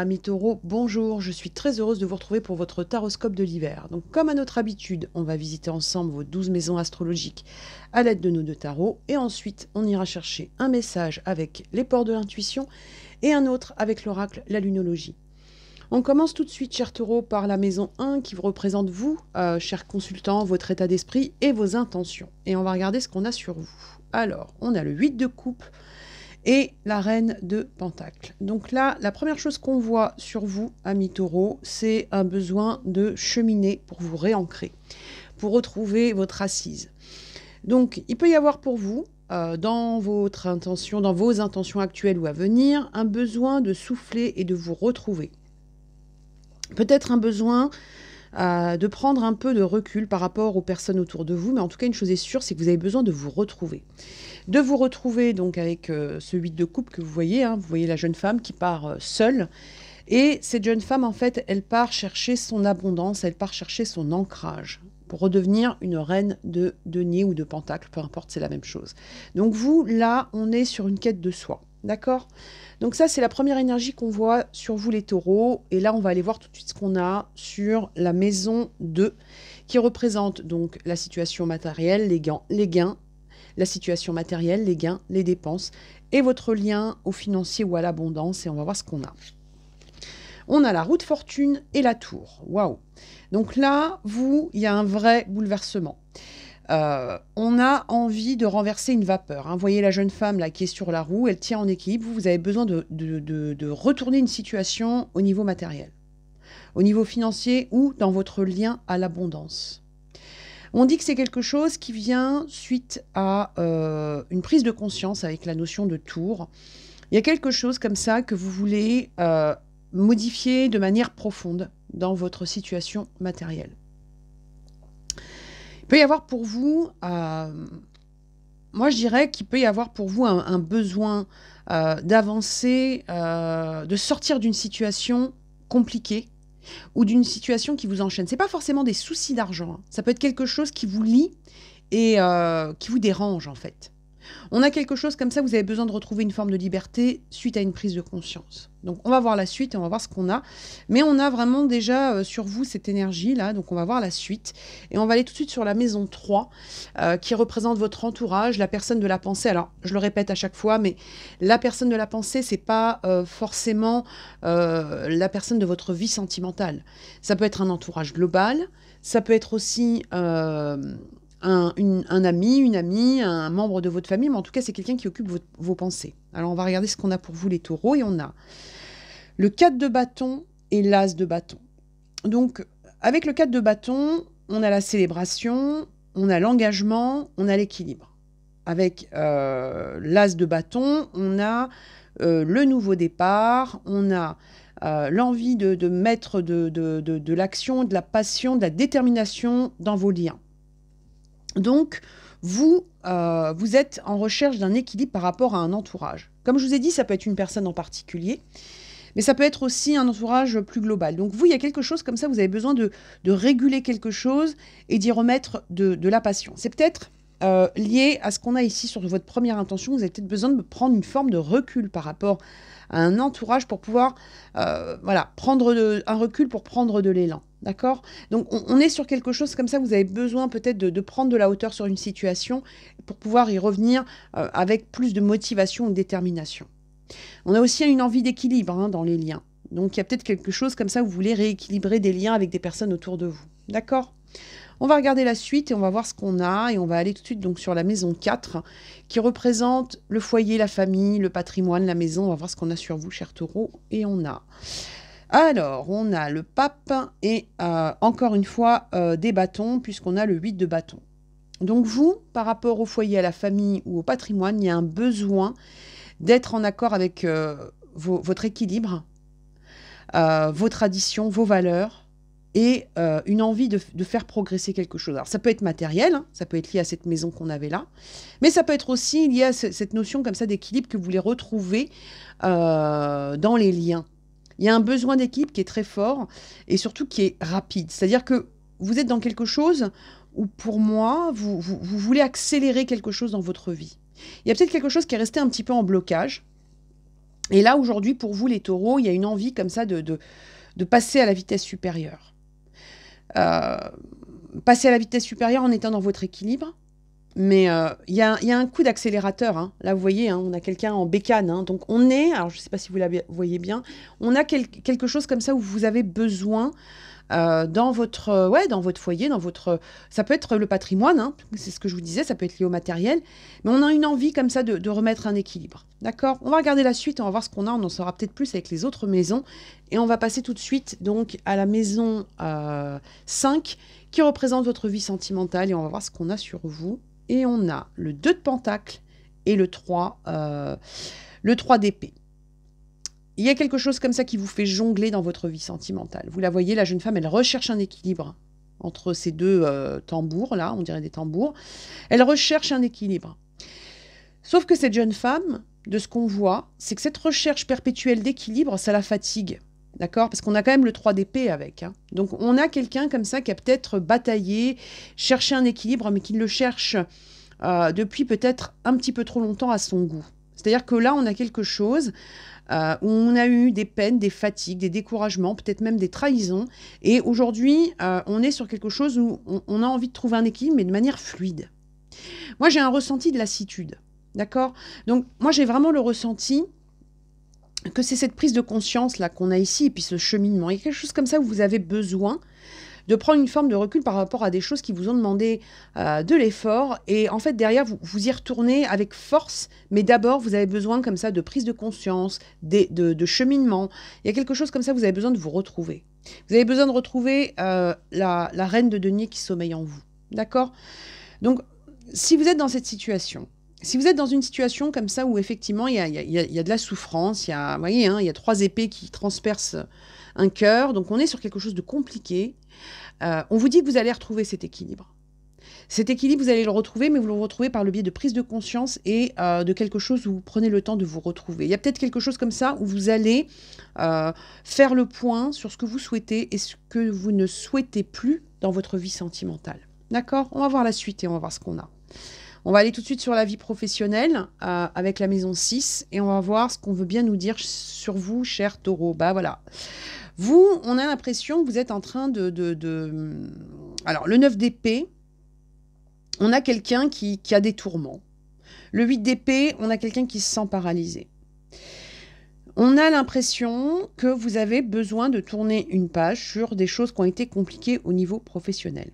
amis taureaux, bonjour, je suis très heureuse de vous retrouver pour votre taroscope de l'hiver. Donc comme à notre habitude, on va visiter ensemble vos 12 maisons astrologiques à l'aide de nos deux tarots et ensuite on ira chercher un message avec les ports de l'intuition et un autre avec l'oracle, la lunologie. On commence tout de suite, chers taureaux, par la maison 1 qui vous représente vous, chers consultants, votre état d'esprit et vos intentions. Et on va regarder ce qu'on a sur vous. Alors, on a le 8 de coupe et la reine de Pentacle. Donc là, la première chose qu'on voit sur vous, amis taureaux, c'est un besoin de cheminer pour vous réancrer, pour retrouver votre assise. Donc, il peut y avoir pour vous, dans vos intentions actuelles ou à venir, un besoin de souffler et de vous retrouver. Peut-être un besoin de prendre un peu de recul par rapport aux personnes autour de vous, mais en tout cas, une chose est sûre, c'est que vous avez besoin de vous retrouver. De vous retrouver donc avec ce 8 de coupe que vous voyez, vous voyez la jeune femme qui part seule, et cette jeune femme, en fait, elle part chercher son abondance, elle part chercher son ancrage, pour redevenir une reine de denier ou de pentacle, peu importe, c'est la même chose. Donc vous, là, on est sur une quête de soi, d'accord ? Donc ça, c'est la première énergie qu'on voit sur vous les taureaux. Et là, on va aller voir tout de suite ce qu'on a sur la maison 2, qui représente donc la situation matérielle, les gains, la situation matérielle, les gains, les dépenses, et votre lien au financier ou à l'abondance. Et on va voir ce qu'on a. On a la roue de fortune et la tour. Waouh! Donc là, il y a un vrai bouleversement. On a envie de renverser une vapeur. Vous voyez la jeune femme là qui est sur la roue, elle tient en équilibre. Vous avez besoin de retourner une situation au niveau matériel, au niveau financier ou dans votre lien à l'abondance. On dit que c'est quelque chose qui vient suite à une prise de conscience avec la notion de tour. Il y a quelque chose comme ça que vous voulez modifier de manière profonde dans votre situation matérielle. Il peut y avoir pour vous, moi je dirais qu'il peut y avoir pour vous un besoin d'avancer, de sortir d'une situation compliquée ou d'une situation qui vous enchaîne. Ce n'est pas forcément des soucis d'argent, ça peut être quelque chose qui vous lie et qui vous dérange en fait. On a quelque chose comme ça, vous avez besoin de retrouver une forme de liberté suite à une prise de conscience. Donc on va voir la suite et on va voir ce qu'on a. Mais on a vraiment déjà sur vous cette énergie-là, donc on va voir la suite. Et on va aller tout de suite sur la maison 3, qui représente votre entourage, la personne de la pensée. Alors je le répète à chaque fois, mais la personne de la pensée, c'est pas forcément la personne de votre vie sentimentale. Ça peut être un entourage global, ça peut être aussi un ami, une amie, un membre de votre famille, mais en tout cas, c'est quelqu'un qui occupe vos pensées. Alors, on va regarder ce qu'on a pour vous, les taureaux, et on a le 4 de bâton et l'as de bâton. Donc, avec le 4 de bâton, on a la célébration, on a l'engagement, on a l'équilibre. Avec l'as de bâton, on a le nouveau départ, on a l'envie de mettre de l'action, de la passion, de la détermination dans vos liens. Donc, vous êtes en recherche d'un équilibre par rapport à un entourage. Comme je vous ai dit, ça peut être une personne en particulier, mais ça peut être aussi un entourage plus global. Donc vous, il y a quelque chose comme ça, vous avez besoin de réguler quelque chose et d'y remettre de la passion. C'est peut-être lié à ce qu'on a ici sur votre première intention. Vous avez peut-être besoin de prendre une forme de recul par rapport à un entourage pour pouvoir prendre un recul pour prendre de l'élan. D'accord ? Donc, on est sur quelque chose comme ça, vous avez besoin peut-être de prendre de la hauteur sur une situation pour pouvoir y revenir avec plus de motivation ou de détermination. On a aussi une envie d'équilibre dans les liens. Donc, il y a peut-être quelque chose comme ça, vous voulez rééquilibrer des liens avec des personnes autour de vous. D'accord ? On va regarder la suite et on va voir ce qu'on a. Et on va aller tout de suite donc, sur la maison 4 qui représente le foyer, la famille, le patrimoine, la maison. On va voir ce qu'on a sur vous, chers taureaux. Et on a... Alors, on a le pape et encore une fois des bâtons puisqu'on a le 8 de bâtons. Donc vous, par rapport au foyer, à la famille ou au patrimoine, il y a un besoin d'être en accord avec votre équilibre, vos traditions, vos valeurs et une envie de faire progresser quelque chose. Alors ça peut être matériel, ça peut être lié à cette maison qu'on avait là, mais ça peut être aussi lié à cette notion comme ça d'équilibre que vous voulez retrouver dans les liens. Il y a un besoin d'équipe qui est très fort et surtout qui est rapide. C'est-à-dire que vous êtes dans quelque chose où, pour moi, vous voulez accélérer quelque chose dans votre vie. Il y a peut-être quelque chose qui est resté un petit peu en blocage. Et là, aujourd'hui, pour vous, les taureaux, il y a une envie comme ça de passer à la vitesse supérieure. Euh, Passer à la vitesse supérieure en étant dans votre équilibre. Mais il y a un coup d'accélérateur, hein. Là, vous voyez, hein, on a quelqu'un en bécane, hein. Donc, on est, alors je ne sais pas si vous la voyez bien, on a quelque chose comme ça où vous avez besoin dans votre, ouais, dans votre foyer, dans votre, ça peut être le patrimoine, hein, c'est ce que je vous disais, ça peut être lié au matériel, mais on a une envie comme ça de remettre un équilibre. D'accord? On va regarder la suite, on va voir ce qu'on a, on en saura peut-être plus avec les autres maisons, et on va passer tout de suite donc à la maison 5, qui représente votre vie sentimentale, et on va voir ce qu'on a sur vous. Et on a le 2 de pentacle et le 3 d'épée. Il y a quelque chose comme ça qui vous fait jongler dans votre vie sentimentale. Vous la voyez, la jeune femme, elle recherche un équilibre entre ces deux tambours, là, on dirait des tambours. Elle recherche un équilibre. Sauf que cette jeune femme, de ce qu'on voit, c'est que cette recherche perpétuelle d'équilibre, ça la fatigue. D'accord? Parce qu'on a quand même le 3 d'épée avec, hein. Donc on a quelqu'un comme ça qui a peut-être bataillé, cherché un équilibre, mais qui le cherche depuis peut-être un petit peu trop longtemps à son goût. C'est-à-dire que là, on a quelque chose où on a eu des peines, des fatigues, des découragements, peut-être même des trahisons. Et aujourd'hui, on est sur quelque chose où on a envie de trouver un équilibre, mais de manière fluide. Moi, j'ai un ressenti de lassitude. D'accord? Donc, moi, j'ai vraiment le ressenti que c'est cette prise de conscience là qu'on a ici, et puis ce cheminement. Il y a quelque chose comme ça où vous avez besoin de prendre une forme de recul par rapport à des choses qui vous ont demandé de l'effort. Et en fait, derrière, vous y retournez avec force. Mais d'abord, vous avez besoin comme ça de prise de conscience, de cheminement. Il y a quelque chose comme ça, vous avez besoin de vous retrouver. Vous avez besoin de retrouver la reine de denier qui sommeille en vous. D'accord? Donc, si vous êtes dans cette situation, si vous êtes dans une situation comme ça où effectivement il y a de la souffrance, vous voyez, hein, il y a 3 épées qui transpercent un cœur, donc on est sur quelque chose de compliqué. On vous dit que vous allez retrouver cet équilibre. Cet équilibre, vous allez le retrouver, mais vous le retrouvez par le biais de prise de conscience et de quelque chose où vous prenez le temps de vous retrouver. Il y a peut-être quelque chose comme ça où vous allez faire le point sur ce que vous souhaitez et ce que vous ne souhaitez plus dans votre vie sentimentale. D'accord? On va voir la suite et on va voir ce qu'on a. On va aller tout de suite sur la vie professionnelle avec la maison 6 et on va voir ce qu'on veut bien nous dire sur vous, cher taureau. Bah voilà. Vous, on a l'impression que vous êtes en train Alors, le 9 d'épée, on a quelqu'un qui a des tourments. Le 8 d'épée, on a quelqu'un qui se sent paralysé. On a l'impression que vous avez besoin de tourner une page sur des choses qui ont été compliquées au niveau professionnel.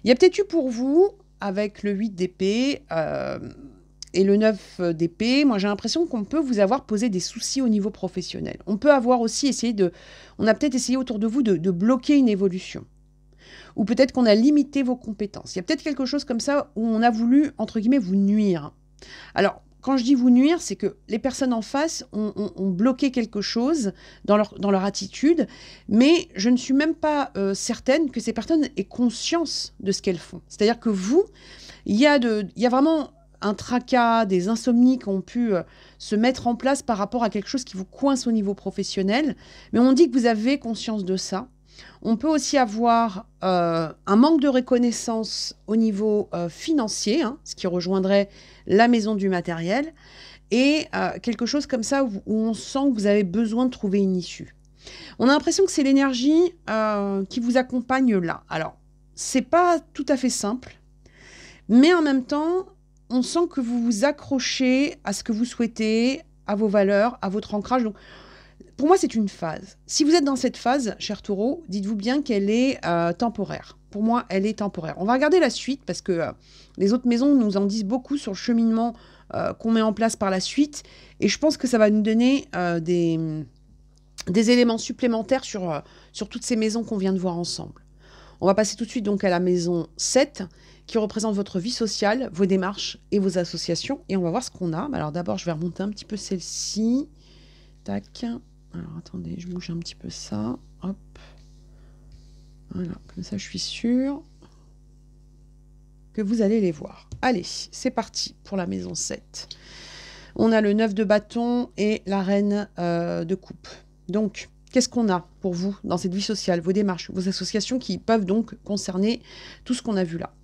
Il y a peut-être eu pour vous, avec le 8 d'épée et le 9 d'épée, moi j'ai l'impression qu'on peut vous avoir posé des soucis au niveau professionnel. On peut avoir aussi essayé on a peut-être essayé autour de vous de bloquer une évolution. Ou peut-être qu'on a limité vos compétences. Il y a peut-être quelque chose comme ça où on a voulu, entre guillemets, vous nuire. Alors, quand je dis vous nuire, c'est que les personnes en face ont bloqué quelque chose dans leur attitude, mais je ne suis même pas certaine que ces personnes aient conscience de ce qu'elles font. C'est-à-dire que vous, il y a vraiment un tracas, des insomnies qui ont pu se mettre en place par rapport à quelque chose qui vous coince au niveau professionnel, mais on dit que vous avez conscience de ça. On peut aussi avoir un manque de reconnaissance au niveau financier, hein, ce qui rejoindrait la maison du matériel, et quelque chose comme ça où on sent que vous avez besoin de trouver une issue. On a l'impression que c'est l'énergie qui vous accompagne là. Alors, c'est pas tout à fait simple, mais en même temps, on sent que vous vous accrochez à ce que vous souhaitez, à vos valeurs, à votre ancrage. Donc, pour moi, c'est une phase. Si vous êtes dans cette phase, cher taureau, dites-vous bien qu'elle est temporaire. Pour moi, elle est temporaire. On va regarder la suite parce que les autres maisons nous en disent beaucoup sur le cheminement qu'on met en place par la suite. Et je pense que ça va nous donner des éléments supplémentaires sur toutes ces maisons qu'on vient de voir ensemble. On va passer tout de suite donc à la maison 7 qui représente votre vie sociale, vos démarches et vos associations. Et on va voir ce qu'on a. Alors d'abord, je vais remonter un petit peu celle-ci. Tac. Alors, attendez, je bouge un petit peu ça. Hop. Voilà, comme ça, je suis sûre que vous allez les voir. Allez, c'est parti pour la maison 7. On a le 9 de bâton et la reine de coupe. Donc, qu'est-ce qu'on a pour vous dans cette vie sociale, vos démarches, vos associations qui peuvent donc concerner tout ce qu'on a vu là?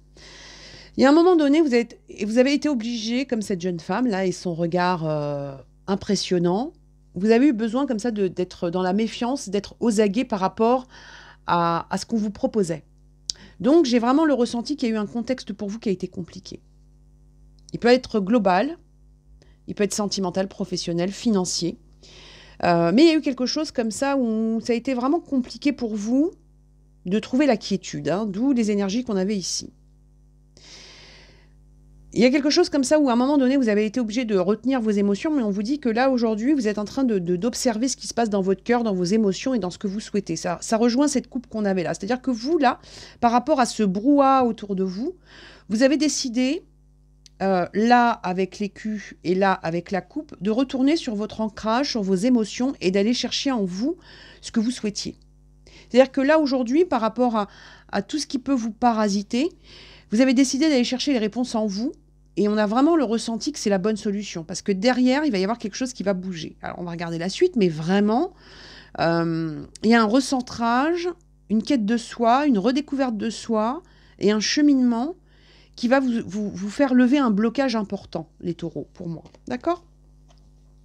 Il y a un moment donné, vous avez été obligé, comme cette jeune femme, là, et son regard impressionnant, vous avez eu besoin comme ça d'être dans la méfiance, d'être aux aguets par rapport à ce qu'on vous proposait. Donc, j'ai vraiment le ressenti qu'il y a eu un contexte pour vous qui a été compliqué. Il peut être global, il peut être sentimental, professionnel, financier. Mais il y a eu quelque chose comme ça où ça a été vraiment compliqué pour vous de trouver la quiétude, hein, d'où les énergies qu'on avait ici. Il y a quelque chose comme ça où à un moment donné, vous avez été obligé de retenir vos émotions, mais on vous dit que là, aujourd'hui, vous êtes en train d'observer ce qui se passe dans votre cœur, dans vos émotions et dans ce que vous souhaitez. Ça rejoint cette coupe qu'on avait là. C'est-à-dire que vous, là, par rapport à ce brouhaha autour de vous, vous avez décidé, là, avec l'écu et là, avec la coupe, de retourner sur votre ancrage, sur vos émotions et d'aller chercher en vous ce que vous souhaitiez. C'est-à-dire que là, aujourd'hui, par rapport à tout ce qui peut vous parasiter, vous avez décidé d'aller chercher les réponses en vous et on a vraiment le ressenti que c'est la bonne solution parce que derrière, il va y avoir quelque chose qui va bouger. Alors, on va regarder la suite, mais vraiment, il y a un recentrage, une quête de soi, une redécouverte de soi et un cheminement qui va vous faire lever un blocage important, les taureaux, pour moi. D'accord ?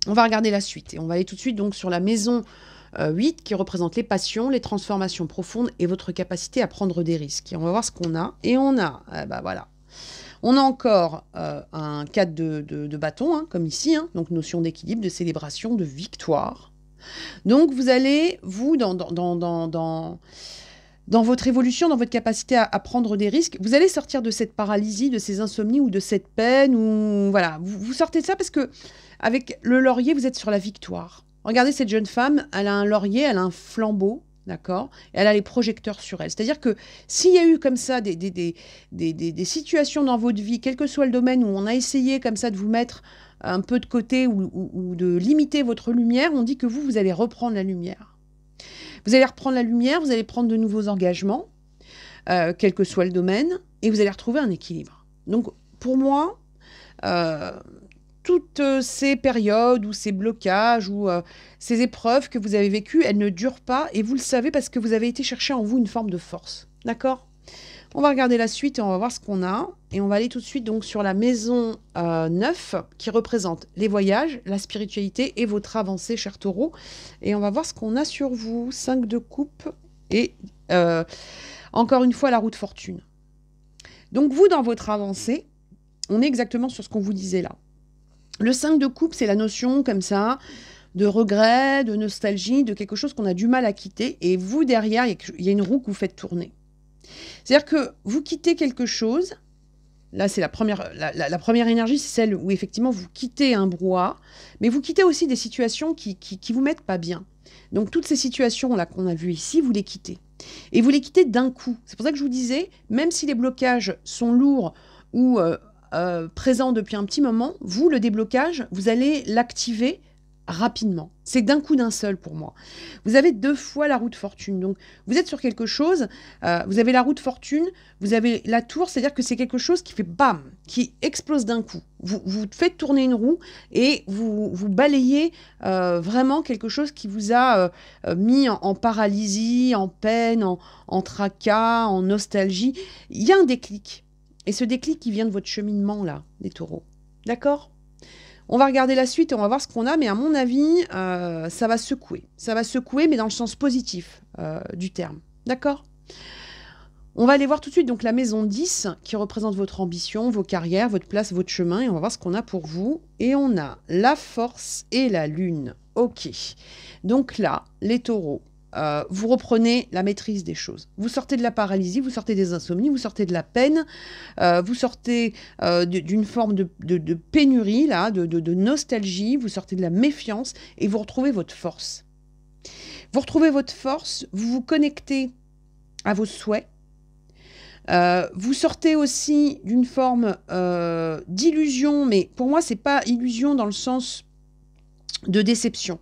On va regarder la suite et on va aller tout de suite donc sur la maison 8 qui représente les passions, les transformations profondes et votre capacité à prendre des risques. Et on va voir ce qu'on a. Et on a, voilà. On a encore un 4 de bâton, hein, comme ici, hein, donc notion d'équilibre, de célébration, de victoire. Donc vous allez, vous, dans votre évolution, dans votre capacité à prendre des risques, vous allez sortir de cette paralysie, de ces insomnies ou de cette peine, ou voilà, vous sortez de ça parce que avec le laurier, vous êtes sur la victoire. Regardez cette jeune femme, elle a un laurier, elle a un flambeau, d'accord ? Et elle a les projecteurs sur elle. C'est-à-dire que s'il y a eu comme ça des situations dans votre vie, quel que soit le domaine où on a essayé comme ça de vous mettre un peu de côté ou de limiter votre lumière, on dit que vous allez reprendre la lumière. Vous allez reprendre la lumière, vous allez prendre de nouveaux engagements, quel que soit le domaine, et vous allez retrouver un équilibre. Donc, pour moi, toutes ces périodes ou ces blocages ou ces épreuves que vous avez vécues, elles ne durent pas et vous le savez parce que vous avez été chercher en vous une forme de force. D'accord ? On va regarder la suite et on va voir ce qu'on a. Et on va aller tout de suite donc sur la maison 9 qui représente les voyages, la spiritualité et votre avancée, cher taureau. Et on va voir ce qu'on a sur vous. 5 de coupe et encore une fois la roue de fortune. Donc vous, dans votre avancée, on est exactement sur ce qu'on vous disait là. Le 5 de coupe, c'est la notion comme ça de regret, de nostalgie, de quelque chose qu'on a du mal à quitter. Et vous, derrière, il y a une roue que vous faites tourner. C'est-à-dire que vous quittez quelque chose. Là, c'est la première énergie, c'est celle où effectivement vous quittez un brouhaha, mais vous quittez aussi des situations qui vous mettent pas bien. Donc toutes ces situations-là qu'on a vues ici, vous les quittez. Et vous les quittez d'un coup. C'est pour ça que je vous disais, même si les blocages sont lourds ou présent depuis un petit moment, vous, le déblocage, vous allez l'activer rapidement. C'est d'un coup d'un seul pour moi. Vous avez 2 fois la roue de fortune. Donc, vous êtes sur quelque chose, vous avez la roue de fortune, vous avez la tour, c'est-à-dire que c'est quelque chose qui fait bam, qui explose d'un coup. Vous faites tourner une roue et vous balayez vraiment quelque chose qui vous a mis en paralysie, en peine, en tracas, en nostalgie. Il y a un déclic. Et ce déclic qui vient de votre cheminement, là, les taureaux. D'accord ? On va regarder la suite et on va voir ce qu'on a, mais à mon avis, ça va secouer. Ça va secouer, mais dans le sens positif du terme. D'accord ? On va aller voir tout de suite donc la maison 10, qui représente votre ambition, vos carrières, votre place, votre chemin, et on va voir ce qu'on a pour vous. Et on a la force et la lune. Ok. Donc là, les taureaux, vous reprenez la maîtrise des choses. Vous sortez de la paralysie, vous sortez des insomnies, vous sortez de la peine, vous sortez d'une forme de pénurie, là, de nostalgie, vous sortez de la méfiance et vous retrouvez votre force. Vous retrouvez votre force, vous vous connectez à vos souhaits. Vous sortez aussi d'une forme d'illusion, mais pour moi, c'est pas illusion dans le sens de déception.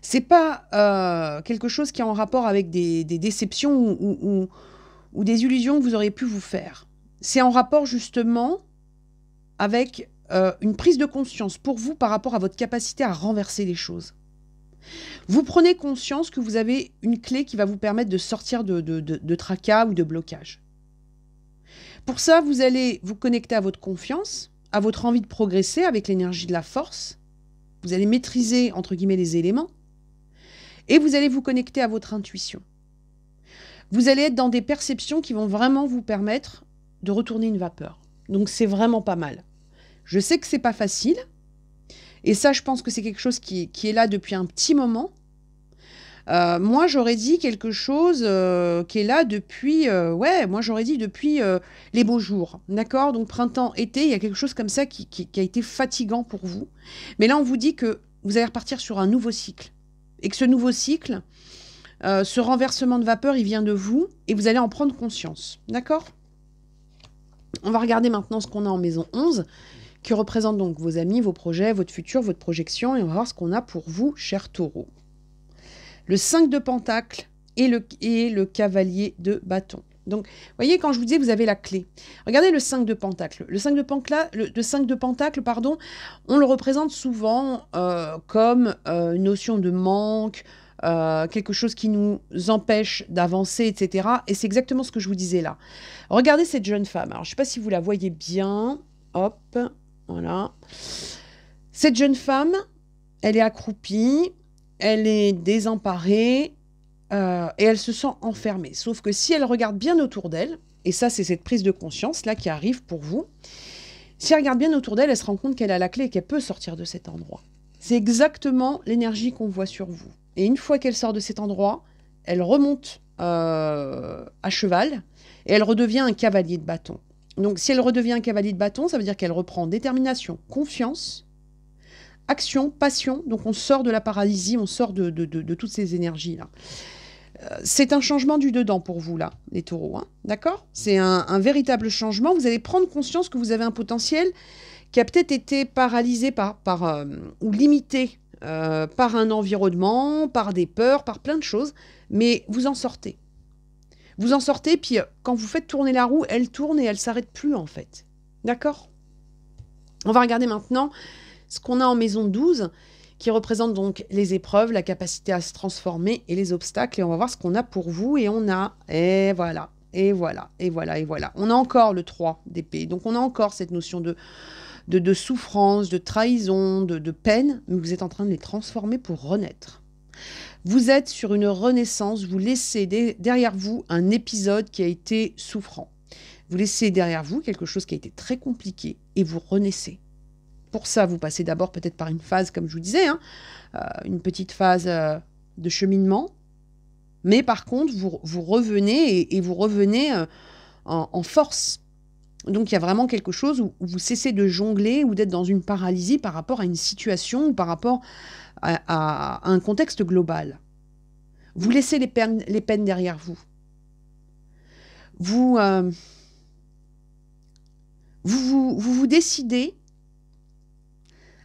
C'est pas quelque chose qui est en rapport avec des déceptions ou des illusions que vous auriez pu vous faire. C'est en rapport justement avec une prise de conscience pour vous par rapport à votre capacité à renverser les choses. Vous prenez conscience que vous avez une clé qui va vous permettre de sortir de tracas ou de blocage. Pour ça, vous allez vous connecter à votre confiance, à votre envie de progresser avec l'énergie de la force. vous allez maîtriser, entre guillemets, les éléments, et vous allez vous connecter à votre intuition. Vous allez être dans des perceptions qui vont vraiment vous permettre de retourner une vapeur. Donc c'est vraiment pas mal. Je sais que c'est pas facile, et ça, je pense que c'est quelque chose qui est là depuis un petit moment. Moi, j'aurais dit quelque chose qui est là depuis, moi j'aurais dit depuis les beaux jours, d'accord? Donc printemps, été, il y a quelque chose comme ça qui a été fatigant pour vous. Mais là, on vous dit que vous allez repartir sur un nouveau cycle. Et que ce nouveau cycle, ce renversement de vapeur, il vient de vous, et vous allez en prendre conscience, d'accord? On va regarder maintenant ce qu'on a en maison 11, qui représente donc vos amis, vos projets, votre futur, votre projection, et on va voir ce qu'on a pour vous, cher taureau. Le 5 de Pentacle et le cavalier de bâton. Donc, vous voyez, quand je vous disais, vous avez la clé. Regardez le 5 de Pentacle. Le 5 de Pentacle, pardon, on le représente souvent comme une notion de manque, quelque chose qui nous empêche d'avancer, etc. Et c'est exactement ce que je vous disais là. Regardez cette jeune femme. Alors, je ne sais pas si vous la voyez bien. Hop, voilà. Cette jeune femme, elle est accroupie, elle est désemparée et elle se sent enfermée. Sauf que si elle regarde bien autour d'elle, et ça c'est cette prise de conscience là qui arrive pour vous, si elle regarde bien autour d'elle, elle se rend compte qu'elle a la clé et qu'elle peut sortir de cet endroit. C'est exactement l'énergie qu'on voit sur vous. Et une fois qu'elle sort de cet endroit, elle remonte à cheval et elle redevient un cavalier de bâton. Donc si elle redevient un cavalier de bâton, ça veut dire qu'elle reprend détermination, confiance, action, passion. Donc on sort de la paralysie, on sort de toutes ces énergies-là. C'est un changement du dedans pour vous, là, les taureaux. Hein, d'accord? C'est un véritable changement. Vous allez prendre conscience que vous avez un potentiel qui a peut-être été paralysé ou limité par un environnement, par des peurs, par plein de choses. Mais vous en sortez. Vous en sortez, puis quand vous faites tourner la roue, elle tourne et elle ne s'arrête plus, en fait. D'accord? On va regarder maintenant ce qu'on a en maison 12, qui représente donc les épreuves, la capacité à se transformer et les obstacles. Et on va voir ce qu'on a pour vous. Et on a, et voilà, et voilà, et voilà, et voilà. On a encore le 3 d'épée. Donc on a encore cette notion de souffrance, de trahison, de peine. Mais vous êtes en train de les transformer pour renaître. Vous êtes sur une renaissance. Vous laissez derrière vous un épisode qui a été souffrant. Vous laissez derrière vous quelque chose qui a été très compliqué et vous renaissez. Pour ça, vous passez d'abord peut-être par une phase, comme je vous disais, une petite phase de cheminement. Mais par contre, vous revenez et vous revenez en force. Donc il y a vraiment quelque chose où vous cessez de jongler ou d'être dans une paralysie par rapport à une situation ou par rapport à un contexte global. Vous laissez les peines derrière vous. Vous décidez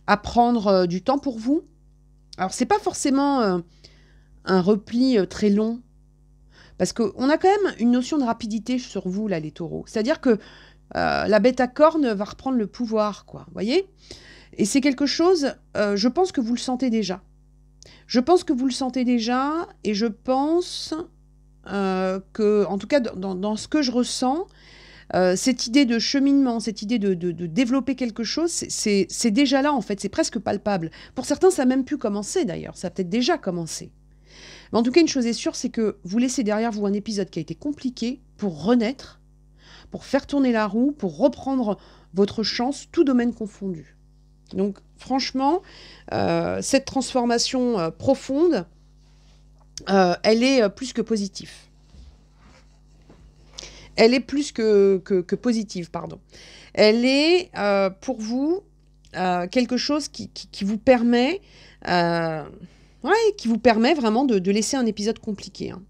à prendre du temps pour vous. Alors, c'est pas forcément un repli très long, parce qu'on a quand même une notion de rapidité sur vous, là, les taureaux. C'est-à-dire que la bête à cornes va reprendre le pouvoir, quoi. Vous voyez? Et c'est quelque chose, je pense que vous le sentez déjà. Je pense que vous le sentez déjà, et je pense que, en tout cas, dans ce que je ressens, cette idée de cheminement, cette idée de développer quelque chose, c'est déjà là en fait, c'est presque palpable. Pour certains, ça n'a même pu commencer d'ailleurs, ça a peut-être déjà commencé. Mais en tout cas, une chose est sûre, c'est que vous laissez derrière vous un épisode qui a été compliqué pour renaître, pour faire tourner la roue, pour reprendre votre chance, tout domaine confondu. Donc franchement, cette transformation profonde, elle est plus que positive. Elle est plus que positive, pardon. Elle est, pour vous, quelque chose qui vous permet, qui vous permet vraiment de laisser un épisode compliqué. Hein.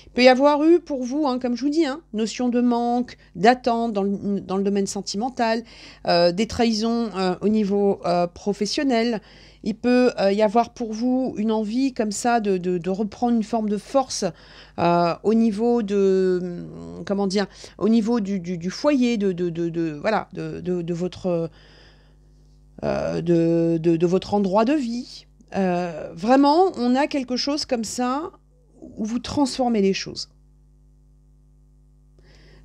Il peut y avoir eu pour vous, comme je vous dis, notion de manque, d'attente dans le domaine sentimental, des trahisons au niveau professionnel. Il peut y avoir pour vous une envie comme ça de reprendre une forme de force au niveau de comment dire, au niveau du foyer, de votre endroit de vie. Vraiment, on a quelque chose comme ça où vous transformez les choses.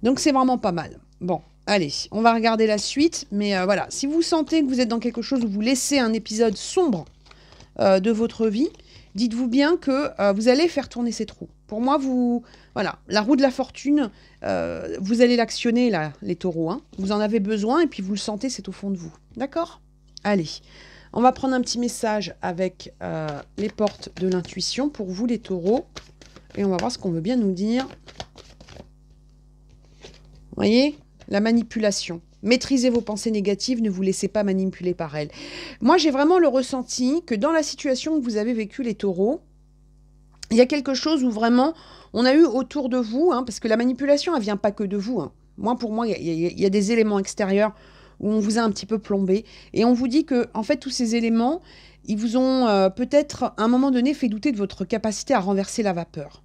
Donc c'est vraiment pas mal. Bon, Allez, on va regarder la suite. Mais voilà, si vous sentez que vous êtes dans quelque chose où vous laissez un épisode sombre de votre vie, dites-vous bien que vous allez faire tourner ces trous. Pour moi, voilà, la roue de la fortune, vous allez l'actionner, là, les taureaux. Hein. Vous en avez besoin et puis vous le sentez, c'est au fond de vous. D'accord ? Allez, on va prendre un petit message avec les portes de l'intuition pour vous, les taureaux. Et on va voir ce qu'on veut bien nous dire. Vous voyez ? La manipulation. Maîtrisez vos pensées négatives, ne vous laissez pas manipuler par elles. Moi, j'ai vraiment le ressenti que dans la situation que vous avez vécue, les taureaux, il y a quelque chose où vraiment, on a eu autour de vous, hein, parce que la manipulation, elle ne vient pas que de vous. Hein. Pour moi, il y a des éléments extérieurs où on vous a un petit peu plombé. Et on vous dit que, en fait, tous ces éléments, ils vous ont peut-être, à un moment donné, fait douter de votre capacité à renverser la vapeur.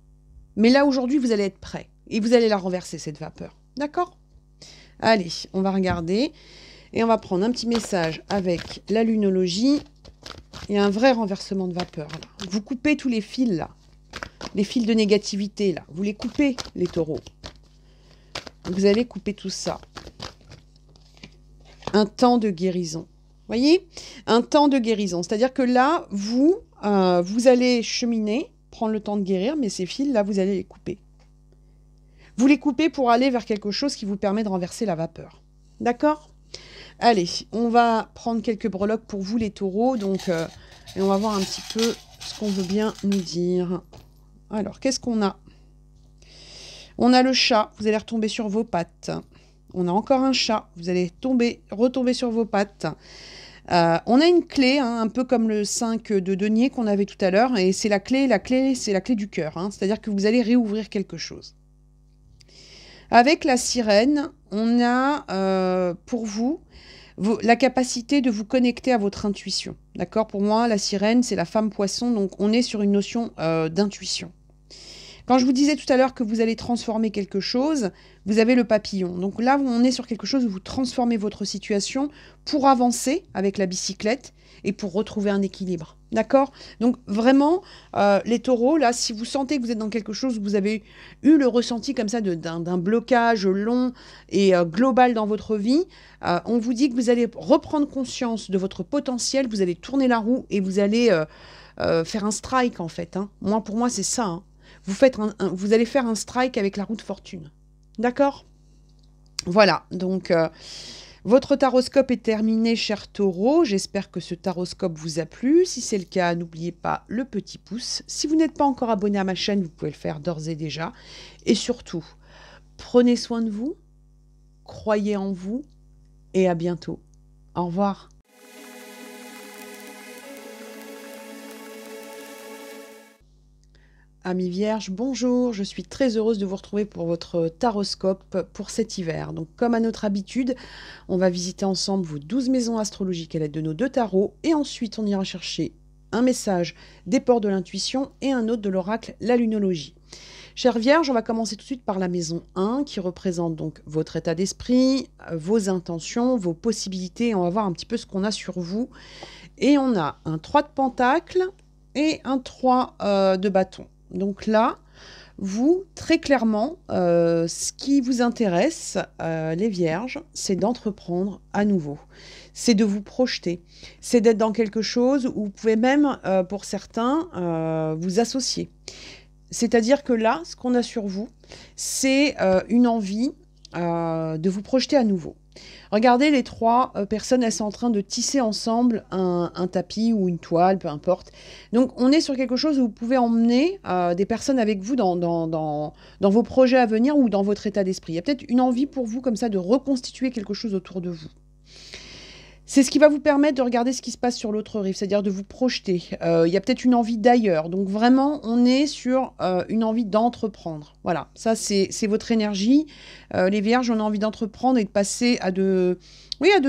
Mais là, aujourd'hui, vous allez être prêt. Et vous allez la renverser, cette vapeur. D'accord ? Allez, on va regarder. Et on va prendre un petit message avec la lunologie. Il y a un vrai renversement de vapeur. Là. Vous coupez tous les fils, là. Les fils de négativité, là. Vous les coupez, les taureaux. Vous allez couper tout ça. Un temps de guérison. Voyez ? Un temps de guérison. C'est-à-dire que là, vous allez cheminer, prendre le temps de guérir, mais ces fils, là, vous allez les couper. Vous les coupez pour aller vers quelque chose qui vous permet de renverser la vapeur. D'accord ? Allez, on va prendre quelques breloques pour vous, les taureaux. Donc, et on va voir un petit peu ce qu'on veut bien nous dire. Alors, qu'est-ce qu'on a ? On a le chat, vous allez retomber sur vos pattes. On a encore un chat, vous allez retomber sur vos pattes. On a une clé, hein, un peu comme le 5 de denier qu'on avait tout à l'heure. Et c'est la clé, c'est la clé du cœur. Hein, c'est-à-dire que vous allez réouvrir quelque chose. Avec la sirène, on a pour vous la capacité de vous connecter à votre intuition. D'accord ? Pour moi, la sirène, c'est la femme poisson, donc on est sur une notion d'intuition. Quand je vous disais tout à l'heure que vous allez transformer quelque chose, vous avez le papillon. Donc là, on est sur quelque chose où vous transformez votre situation pour avancer avec la bicyclette et pour retrouver un équilibre. D'accord ? Donc vraiment, les taureaux, là, si vous sentez que vous êtes dans quelque chose où vous avez eu le ressenti comme ça d'un blocage long et global dans votre vie, on vous dit que vous allez reprendre conscience de votre potentiel, vous allez tourner la roue et vous allez faire un strike en fait. Hein. Pour moi, c'est ça. Hein. Vous allez faire un strike avec la roue de fortune. D'accord ? Voilà, donc votre taroscope est terminé, cher taureau. J'espère que ce taroscope vous a plu. Si c'est le cas, n'oubliez pas le petit pouce. Si vous n'êtes pas encore abonné à ma chaîne, vous pouvez le faire d'ores et déjà. Et surtout, prenez soin de vous, croyez en vous et à bientôt. Au revoir. Amis vierges, bonjour, je suis très heureuse de vous retrouver pour votre taroscope pour cet hiver. Donc comme à notre habitude, on va visiter ensemble vos 12 maisons astrologiques à l'aide de nos 2 tarots et ensuite on ira chercher un message des ports de l'intuition et un autre de l'oracle, la lunologie. Chères vierges, on va commencer tout de suite par la maison 1 qui représente donc votre état d'esprit, vos intentions, vos possibilités. On va voir un petit peu ce qu'on a sur vous. Et on a un 3 de pentacle et un 3 de bâton. Donc là, vous, très clairement, ce qui vous intéresse, les vierges, c'est d'entreprendre à nouveau. C'est de vous projeter. C'est d'être dans quelque chose où vous pouvez même, pour certains, vous associer. C'est-à-dire que là, ce qu'on a sur vous, c'est une envie de vous projeter à nouveau. Regardez, les 3 personnes, elles sont en train de tisser ensemble un tapis ou une toile, peu importe. Donc, on est sur quelque chose où vous pouvez emmener des personnes avec vous dans vos projets à venir ou dans votre état d'esprit. Il y a peut-être une envie pour vous, comme ça, de reconstituer quelque chose autour de vous. C'est ce qui va vous permettre de regarder ce qui se passe sur l'autre rive, c'est-à-dire de vous projeter. Il y a peut-être une envie d'ailleurs. Donc vraiment, on est sur une envie d'entreprendre. Voilà, ça c'est votre énergie. Les vierges, on a envie d'entreprendre et de passer à de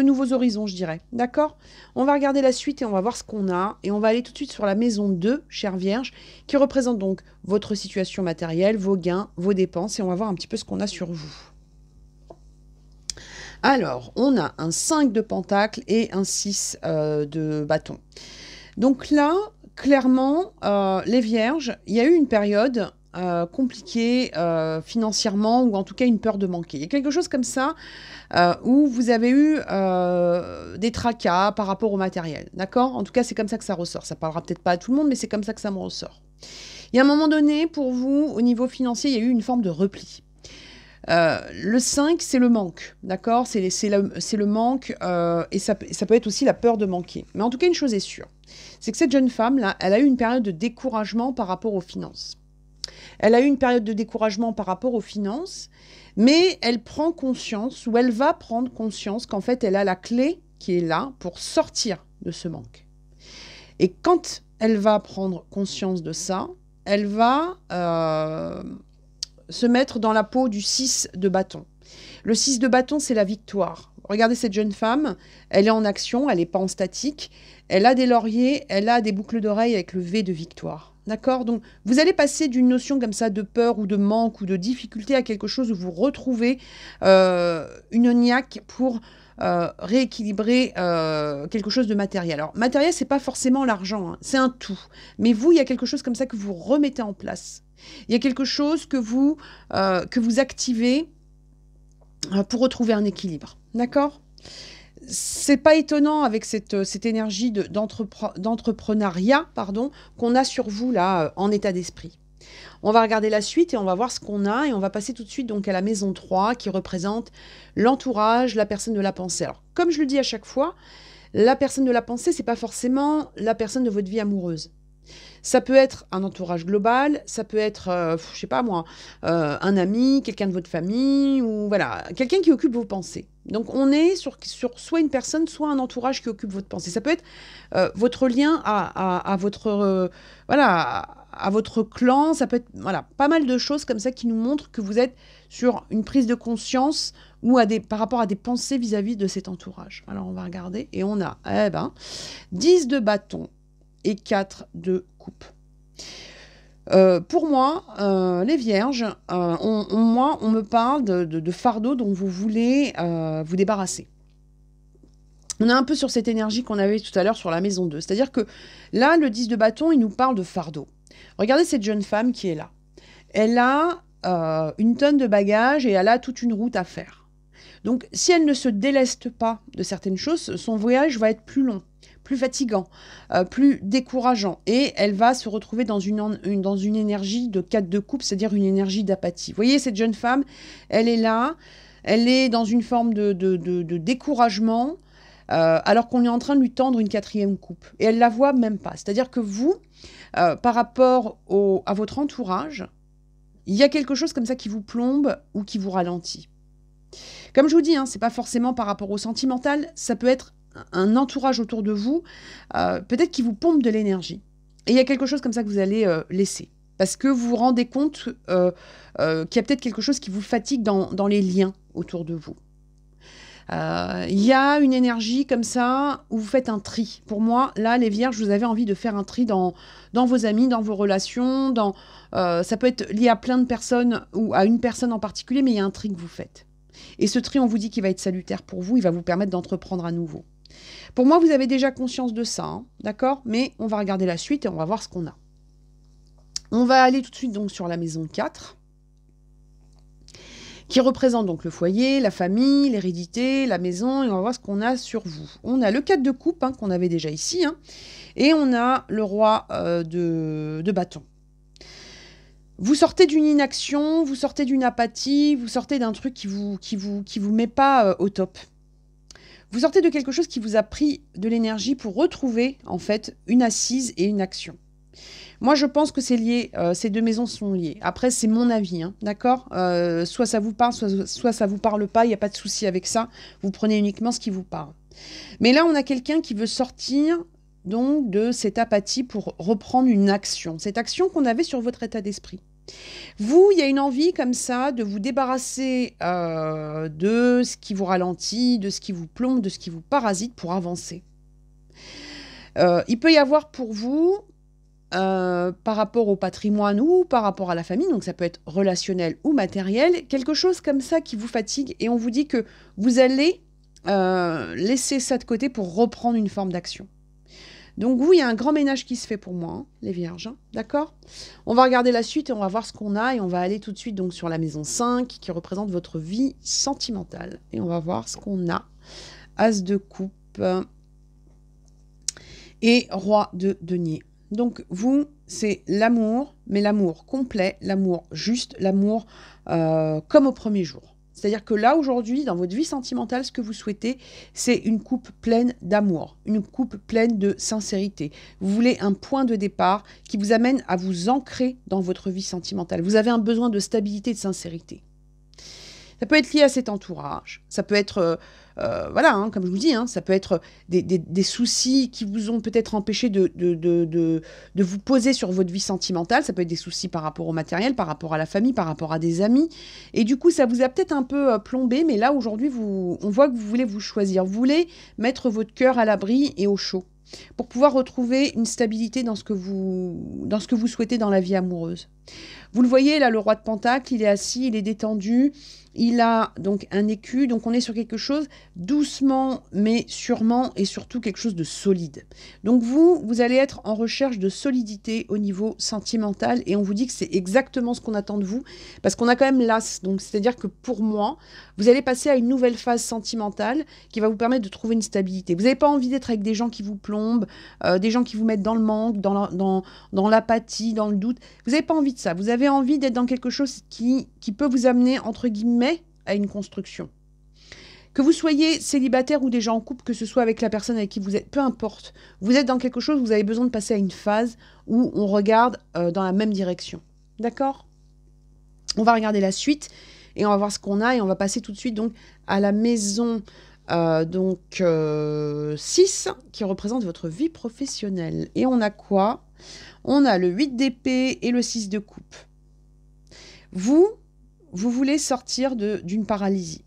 nouveaux horizons, je dirais. D'accord ? On va regarder la suite et on va voir ce qu'on a. Et on va aller tout de suite sur la maison 2, chère vierge, qui représente donc votre situation matérielle, vos gains, vos dépenses. Et on va voir un petit peu ce qu'on a sur vous. Alors, on a un 5 de pentacle et un 6 de bâton. Donc là, clairement, les vierges, il y a eu une période compliqué financièrement, ou en tout cas une peur de manquer. Il y a quelque chose comme ça où vous avez eu des tracas par rapport au matériel, d'accord? En tout cas, c'est comme ça que ça ressort. Ça parlera peut-être pas à tout le monde, mais c'est comme ça que ça me ressort. Il y a un moment donné, pour vous, au niveau financier, il y a eu une forme de repli. Le 5, c'est le manque, d'accord? C'est le manque, et ça peut être aussi la peur de manquer. Mais en tout cas, une chose est sûre, c'est que cette jeune femme-là, elle a eu une période de découragement par rapport aux finances. Elle a eu une période de découragement par rapport aux finances, mais elle prend conscience, ou elle va prendre conscience qu'en fait, elle a la clé qui est là pour sortir de ce manque. Et quand elle va prendre conscience de ça, elle va se mettre dans la peau du 6 de bâton. Le 6 de bâton, c'est la victoire. Regardez cette jeune femme, elle est en action, elle n'est pas en statique, elle a des lauriers, elle a des boucles d'oreilles avec le V de victoire. D'accord? Donc, vous allez passer d'une notion comme ça de peur ou de manque ou de difficulté à quelque chose où vous retrouvez une niaque pour rééquilibrer quelque chose de matériel. Alors, matériel, c'est pas forcément l'argent, hein, c'est un tout. Mais vous, il y a quelque chose comme ça que vous remettez en place. Il y a quelque chose que vous activez pour retrouver un équilibre. D'accord? C'est pas étonnant avec cette énergie d'entrepreneuriat, qu'on a sur vous là en état d'esprit. On va regarder la suite et on va voir ce qu'on a, et on va passer tout de suite donc à la maison 3 qui représente l'entourage, la personne de la pensée. Alors, comme je le dis à chaque fois, la personne de la pensée, c'est pas forcément la personne de votre vie amoureuse. Ça peut être un entourage global, ça peut être, je sais pas moi, un ami, quelqu'un de votre famille, ou voilà, quelqu'un qui occupe vos pensées. Donc on est sur soit une personne, soit un entourage qui occupe votre pensée. Ça peut être votre lien à votre, voilà, à votre clan, ça peut être voilà, pas mal de choses comme ça qui nous montrent que vous êtes sur une prise de conscience ou par rapport à des pensées vis-à-vis de cet entourage. Alors on va regarder, et on a 10 de bâton et 4 de coupe. Pour moi, les vierges, on me parle de fardeau dont vous voulez vous débarrasser. On est un peu sur cette énergie qu'on avait tout à l'heure sur la maison 2. C'est-à-dire que là, le 10 de bâton, il nous parle de fardeau. Regardez cette jeune femme qui est là. Elle a une tonne de bagages et elle a toute une route à faire. Donc, si elle ne se déleste pas de certaines choses, son voyage va être plus long, plus fatigant, plus décourageant. Et elle va se retrouver dans une énergie de 4 de coupe, c'est-à-dire une énergie d'apathie. Vous voyez, cette jeune femme, elle est là, elle est dans une forme de découragement, alors qu'on est en train de lui tendre une 4e coupe. Et elle ne la voit même pas. C'est-à-dire que vous, par rapport à votre entourage, il y a quelque chose comme ça qui vous plombe ou qui vous ralentit. Comme je vous dis, ce n'est pas forcément par rapport au sentimental, ça peut être un entourage autour de vous, peut-être qui vous pompe de l'énergie. Et il y a quelque chose comme ça que vous allez laisser. Parce que vous vous rendez compte qu'il y a peut-être quelque chose qui vous fatigue dans les liens autour de vous. Il y a une énergie comme ça où vous faites un tri. Pour moi, là, les vierges, vous avez envie de faire un tri dans vos amis, dans vos relations. Ça peut être lié à plein de personnes ou à une personne en particulier, mais il y a un tri que vous faites. Et ce tri, on vous dit qu'il va être salutaire pour vous, il va vous permettre d'entreprendre à nouveau. Pour moi, vous avez déjà conscience de ça, d'accord? Mais on va regarder la suite et on va voir ce qu'on a. On va aller tout de suite donc sur la maison 4, qui représente donc le foyer, la famille, l'hérédité, la maison, et on va voir ce qu'on a sur vous. On a le 4 de coupe, qu'on avait déjà ici, et on a le roi de bâton. Vous sortez d'une inaction, vous sortez d'une apathie, vous sortez d'un truc qui vous met pas au top. Vous sortez de quelque chose qui vous a pris de l'énergie pour retrouver, en fait, une assise et une action. Moi, je pense que c'est lié, ces deux maisons sont liées. Après, c'est mon avis, d'accord? Soit ça vous parle, soit ça vous parle pas, il n'y a pas de souci avec ça. Vous prenez uniquement ce qui vous parle. Mais là, on a quelqu'un qui veut sortir donc de cette apathie pour reprendre une action. Cette action qu'on avait sur votre état d'esprit. Vous, il y a une envie comme ça de vous débarrasser de ce qui vous ralentit, de ce qui vous plombe, de ce qui vous parasite pour avancer. Il peut y avoir pour vous, par rapport au patrimoine ou par rapport à la famille, donc ça peut être relationnel ou matériel, quelque chose comme ça qui vous fatigue et on vous dit que vous allez laisser ça de côté pour reprendre une forme d'action. Donc vous, il y a un grand ménage qui se fait pour moi, hein, les vierges, hein, d'accord? On va regarder la suite et on va voir ce qu'on a, et on va aller tout de suite donc sur la maison 5 qui représente votre vie sentimentale. Et on va voir ce qu'on a. As de coupe et roi de denier. Donc vous, c'est l'amour, mais l'amour complet, l'amour juste, l'amour comme au premier jour. C'est-à-dire que là, aujourd'hui, dans votre vie sentimentale, ce que vous souhaitez, c'est une coupe pleine d'amour, une coupe pleine de sincérité. Vous voulez un point de départ qui vous amène à vous ancrer dans votre vie sentimentale. Vous avez un besoin de stabilité et de sincérité. Ça peut être lié à cet entourage, ça peut être, voilà, hein, comme je vous dis, hein, ça peut être des soucis qui vous ont peut-être empêché de vous poser sur votre vie sentimentale, ça peut être des soucis par rapport au matériel, par rapport à la famille, par rapport à des amis, et du coup, ça vous a peut-être un peu plombé, mais là, aujourd'hui, on voit que vous voulez vous choisir, vous voulez mettre votre cœur à l'abri et au chaud, pour pouvoir retrouver une stabilité dans ce que vous souhaitez dans la vie amoureuse. Vous le voyez, là, le roi de Pentacle, il est assis, il est détendu, il a donc un écu, donc on est sur quelque chose doucement mais sûrement, et surtout quelque chose de solide. Donc vous allez être en recherche de solidité au niveau sentimental, et on vous dit que c'est exactement ce qu'on attend de vous, parce qu'on a quand même l'as, donc c'est-à-dire que pour moi, vous allez passer à une nouvelle phase sentimentale qui va vous permettre de trouver une stabilité. Vous n'avez pas envie d'être avec des gens qui vous plombent, des gens qui vous mettent dans le manque, dans l'apathie, dans le doute. Vous n'avez pas envie de ça. Vous avez envie d'être dans quelque chose qui peut vous amener, entre guillemets, à une construction. Que vous soyez célibataire ou déjà en couple, que ce soit avec la personne avec qui vous êtes, peu importe. Vous êtes dans quelque chose, vous avez besoin de passer à une phase où on regarde dans la même direction. D'accord? On va regarder la suite et on va voir ce qu'on a, et on va passer tout de suite donc à la maison 6 qui représente votre vie professionnelle. Et on a quoi? On a le 8 d'épée et le 6 de coupe. Vous voulez sortir d'une paralysie.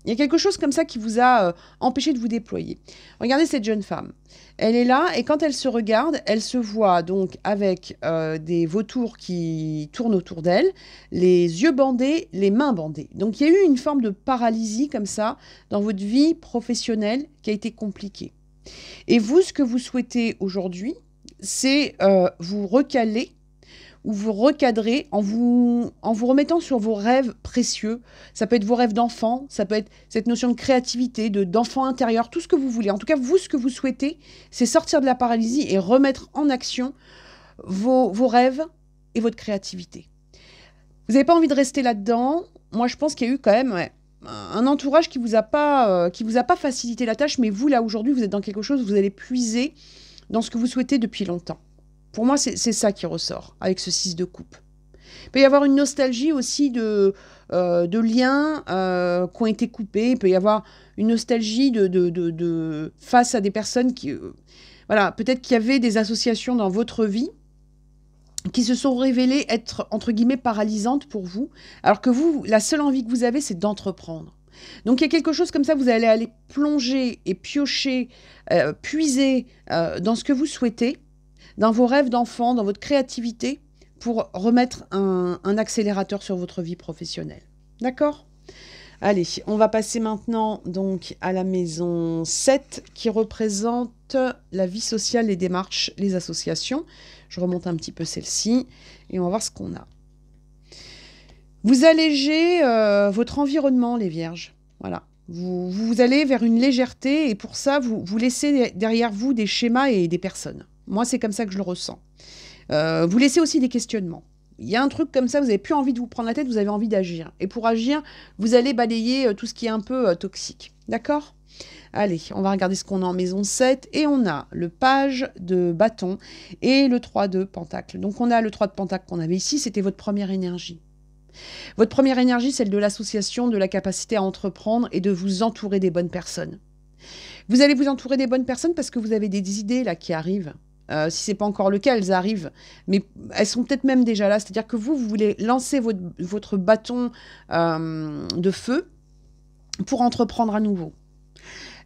Il y a quelque chose comme ça qui vous a empêché de vous déployer. Regardez cette jeune femme. Elle est là, et quand elle se regarde, elle se voit donc avec des vautours qui tournent autour d'elle, les yeux bandés, les mains bandées. Donc il y a eu une forme de paralysie comme ça dans votre vie professionnelle qui a été compliquée. Et vous, ce que vous souhaitez aujourd'hui, c'est vous recaler ou vous recadrer en vous remettant sur vos rêves précieux. Ça peut être vos rêves d'enfant, ça peut être cette notion de créativité, d'enfant intérieur, tout ce que vous voulez. En tout cas, vous, ce que vous souhaitez, c'est sortir de la paralysie et remettre en action vos rêves et votre créativité. Vous n'avez pas envie de rester là-dedans. Moi, je pense qu'il y a eu quand même un entourage qui vous a pas facilité la tâche, mais vous, là, aujourd'hui, vous êtes dans quelque chose où vous allez puiser dans ce que vous souhaitez depuis longtemps. Pour moi, c'est ça qui ressort avec ce 6 de coupe. Il peut y avoir une nostalgie aussi de liens qui ont été coupés. Il peut y avoir une nostalgie face à des personnes qui... voilà, peut-être qu'il y avait des associations dans votre vie qui se sont révélées être, entre guillemets, paralysantes pour vous, alors que vous, la seule envie que vous avez, c'est d'entreprendre. Donc il y a quelque chose comme ça, vous allez aller plonger et piocher, puiser dans ce que vous souhaitez, dans vos rêves d'enfant, dans votre créativité, pour remettre un accélérateur sur votre vie professionnelle. D'accord ? Allez, on va passer maintenant donc à la maison 7 qui représente la vie sociale, les démarches, les associations. Je remonte un petit peu celle-ci et on va voir ce qu'on a. Vous allégez votre environnement, les vierges. Voilà. Vous allez vers une légèreté, et pour ça, vous laissez derrière vous des schémas et des personnes. Moi, c'est comme ça que je le ressens. Vous laissez aussi des questionnements. Il y a un truc comme ça, vous n'avez plus envie de vous prendre la tête, vous avez envie d'agir. Et pour agir, vous allez balayer tout ce qui est un peu toxique. D'accord ? Allez, on va regarder ce qu'on a en maison 7. Et on a le page de bâton et le 3 de pentacle. Donc, on a le 3 de pentacle qu'on avait ici, c'était votre première énergie. Votre première énergie, celle de l'association, de la capacité à entreprendre et de vous entourer des bonnes personnes. Vous allez vous entourer des bonnes personnes parce que vous avez des idées là qui arrivent. Si ce n'est pas encore le cas, elles arrivent. Mais elles sont peut-être même déjà là. C'est-à-dire que vous voulez lancer votre bâton de feu pour entreprendre à nouveau.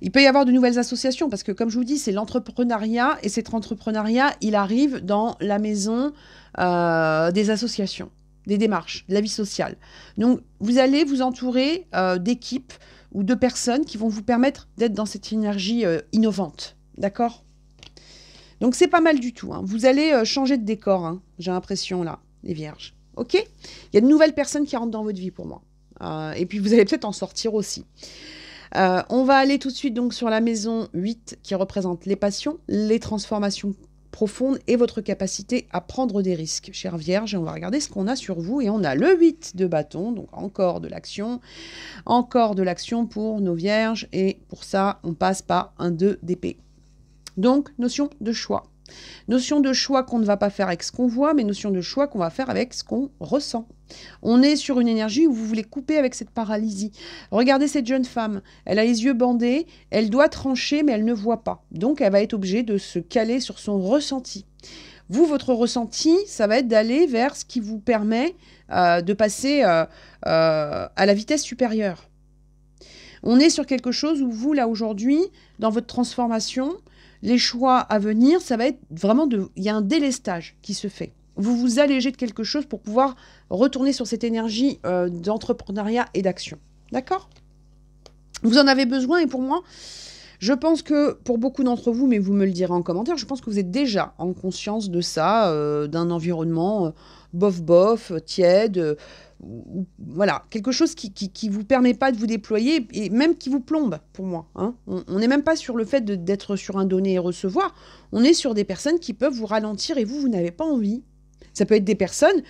Il peut y avoir de nouvelles associations parce que, comme je vous dis, c'est l'entrepreneuriat. Et cet entrepreneuriat, il arrive dans la maison des associations, des démarches, de la vie sociale. Donc, vous allez vous entourer d'équipes ou de personnes qui vont vous permettre d'être dans cette énergie innovante. D'accord ? Donc, c'est pas mal du tout, hein. Vous allez changer de décor, hein, j'ai l'impression, là, les vierges. OK? Il y a de nouvelles personnes qui rentrent dans votre vie pour moi. Et puis, vous allez peut-être en sortir aussi. On va aller tout de suite donc sur la maison 8 qui représente les passions, les transformations profondes et votre capacité à prendre des risques, chère Vierge. Et on va regarder ce qu'on a sur vous. Et on a le 8 de bâton, donc encore de l'action pour nos Vierges. Et pour ça, on passe par un 2 d'épée. Donc, notion de choix. Notion de choix qu'on ne va pas faire avec ce qu'on voit, mais notion de choix qu'on va faire avec ce qu'on ressent. On est sur une énergie où vous voulez couper avec cette paralysie. Regardez cette jeune femme, elle a les yeux bandés, elle doit trancher, mais elle ne voit pas. Donc, elle va être obligée de se caler sur son ressenti. Vous, votre ressenti, ça va être d'aller vers ce qui vous permet de passer à la vitesse supérieure. On est sur quelque chose où vous, là, aujourd'hui, dans votre transformation, les choix à venir, ça va être vraiment il y a un délestage qui se fait. Vous vous allégez de quelque chose pour pouvoir retourner sur cette énergie d'entrepreneuriat et d'action. D'accord ? Vous en avez besoin et pour moi, je pense que pour beaucoup d'entre vous, mais vous me le direz en commentaire, je pense que vous êtes déjà en conscience de ça, d'un environnement bof-bof, tiède, voilà, quelque chose qui vous permet pas de vous déployer et même qui vous plombe pour moi. Hein. On n'est même pas sur le fait d'être sur un donner et recevoir, on est sur des personnes qui peuvent vous ralentir et vous n'avez pas envie. Ça peut être des personnes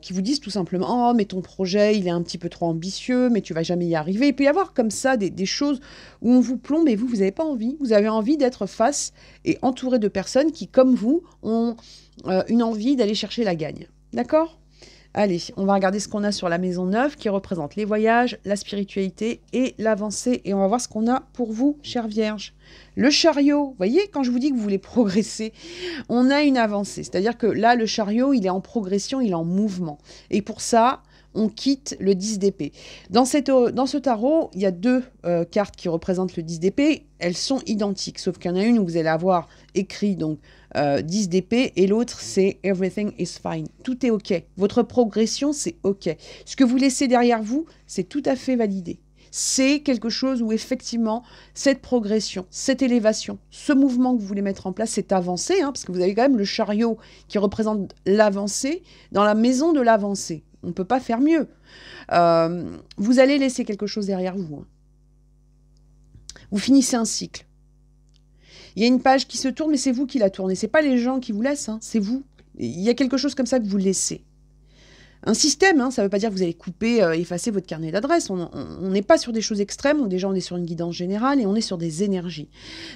qui vous disent tout simplement « Oh, mais ton projet, il est un petit peu trop ambitieux, mais tu vas jamais y arriver. » Il peut y avoir comme ça des choses où on vous plombe et vous n'avez pas envie. Vous avez envie d'être face et entouré de personnes qui, comme vous, ont une envie d'aller chercher la gagne. D'accord ? Allez, on va regarder ce qu'on a sur la maison 9 qui représente les voyages, la spiritualité et l'avancée. Et on va voir ce qu'on a pour vous, chère Vierge. Le chariot, vous voyez, quand je vous dis que vous voulez progresser, on a une avancée. C'est-à-dire que là, le chariot, il est en progression, il est en mouvement. Et pour ça, on quitte le 10 d'épée. Dans ce tarot, il y a deux cartes qui représentent le 10 d'épée. Elles sont identiques, sauf qu'il y en a une où vous allez avoir écrit donc 10 d'épée et l'autre c'est Everything is fine. Tout est OK. Votre progression, c'est OK. Ce que vous laissez derrière vous, c'est tout à fait validé. C'est quelque chose où effectivement, cette progression, cette élévation, ce mouvement que vous voulez mettre en place, c'est avancé, hein, parce que vous avez quand même le chariot qui représente l'avancée dans la maison de l'avancée. On ne peut pas faire mieux. Vous allez laisser quelque chose derrière vous. Hein. Vous finissez un cycle. Il y a une page qui se tourne, mais c'est vous qui la tournez. Ce n'est pas les gens qui vous laissent, hein, c'est vous. Il y a quelque chose comme ça que vous laissez. Un système, hein, ça ne veut pas dire que vous allez couper, effacer votre carnet d'adresse. On n'est pas sur des choses extrêmes. Déjà, on est sur une guidance générale et on est sur des énergies.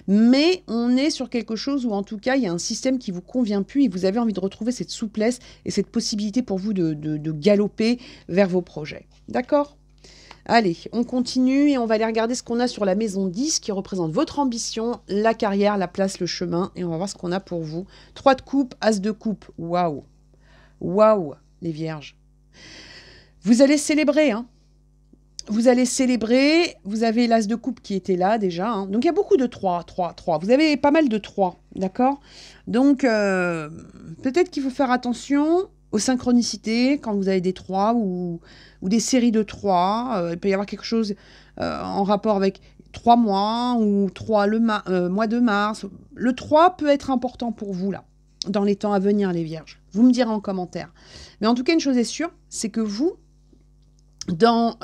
Mais on est sur quelque chose où, en tout cas, il y a un système qui vous convient plus et vous avez envie de retrouver cette souplesse et cette possibilité pour vous de galoper vers vos projets. D'accord ? Allez, on continue et on va aller regarder ce qu'on a sur la maison 10 qui représente votre ambition, la carrière, la place, le chemin. Et on va voir ce qu'on a pour vous. 3 de coupe, as de coupe. Waouh! Waouh, les vierges. Vous allez célébrer, hein. Vous allez célébrer. Vous avez l'as de coupe qui était là déjà. Hein. Donc il y a beaucoup de 3. Vous avez pas mal de 3, d'accord? Donc peut-être qu'il faut faire attention aux synchronicités, quand vous avez des 3 ou des séries de 3, il peut y avoir quelque chose en rapport avec 3 mois ou 3 mois de mars. Le 3 peut être important pour vous, là, dans les temps à venir, les vierges. Vous me direz en commentaire. Mais en tout cas, une chose est sûre, c'est que vous, dans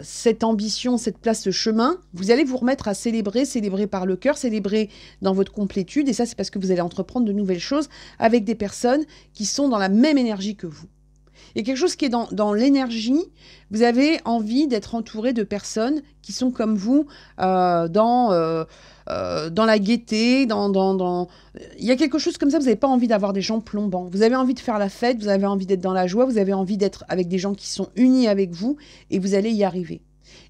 cette ambition, cette place, ce chemin, vous allez vous remettre à célébrer par le cœur, célébrer dans votre complétude. Et ça, c'est parce que vous allez entreprendre de nouvelles choses avec des personnes qui sont dans la même énergie que vous. Il y a quelque chose qui est dans l'énergie. Vous avez envie d'être entouré de personnes qui sont comme vous dans la gaieté. Il y a quelque chose comme ça, vous n'avez pas envie d'avoir des gens plombants. Vous avez envie de faire la fête, vous avez envie d'être dans la joie, vous avez envie d'être avec des gens qui sont unis avec vous et vous allez y arriver.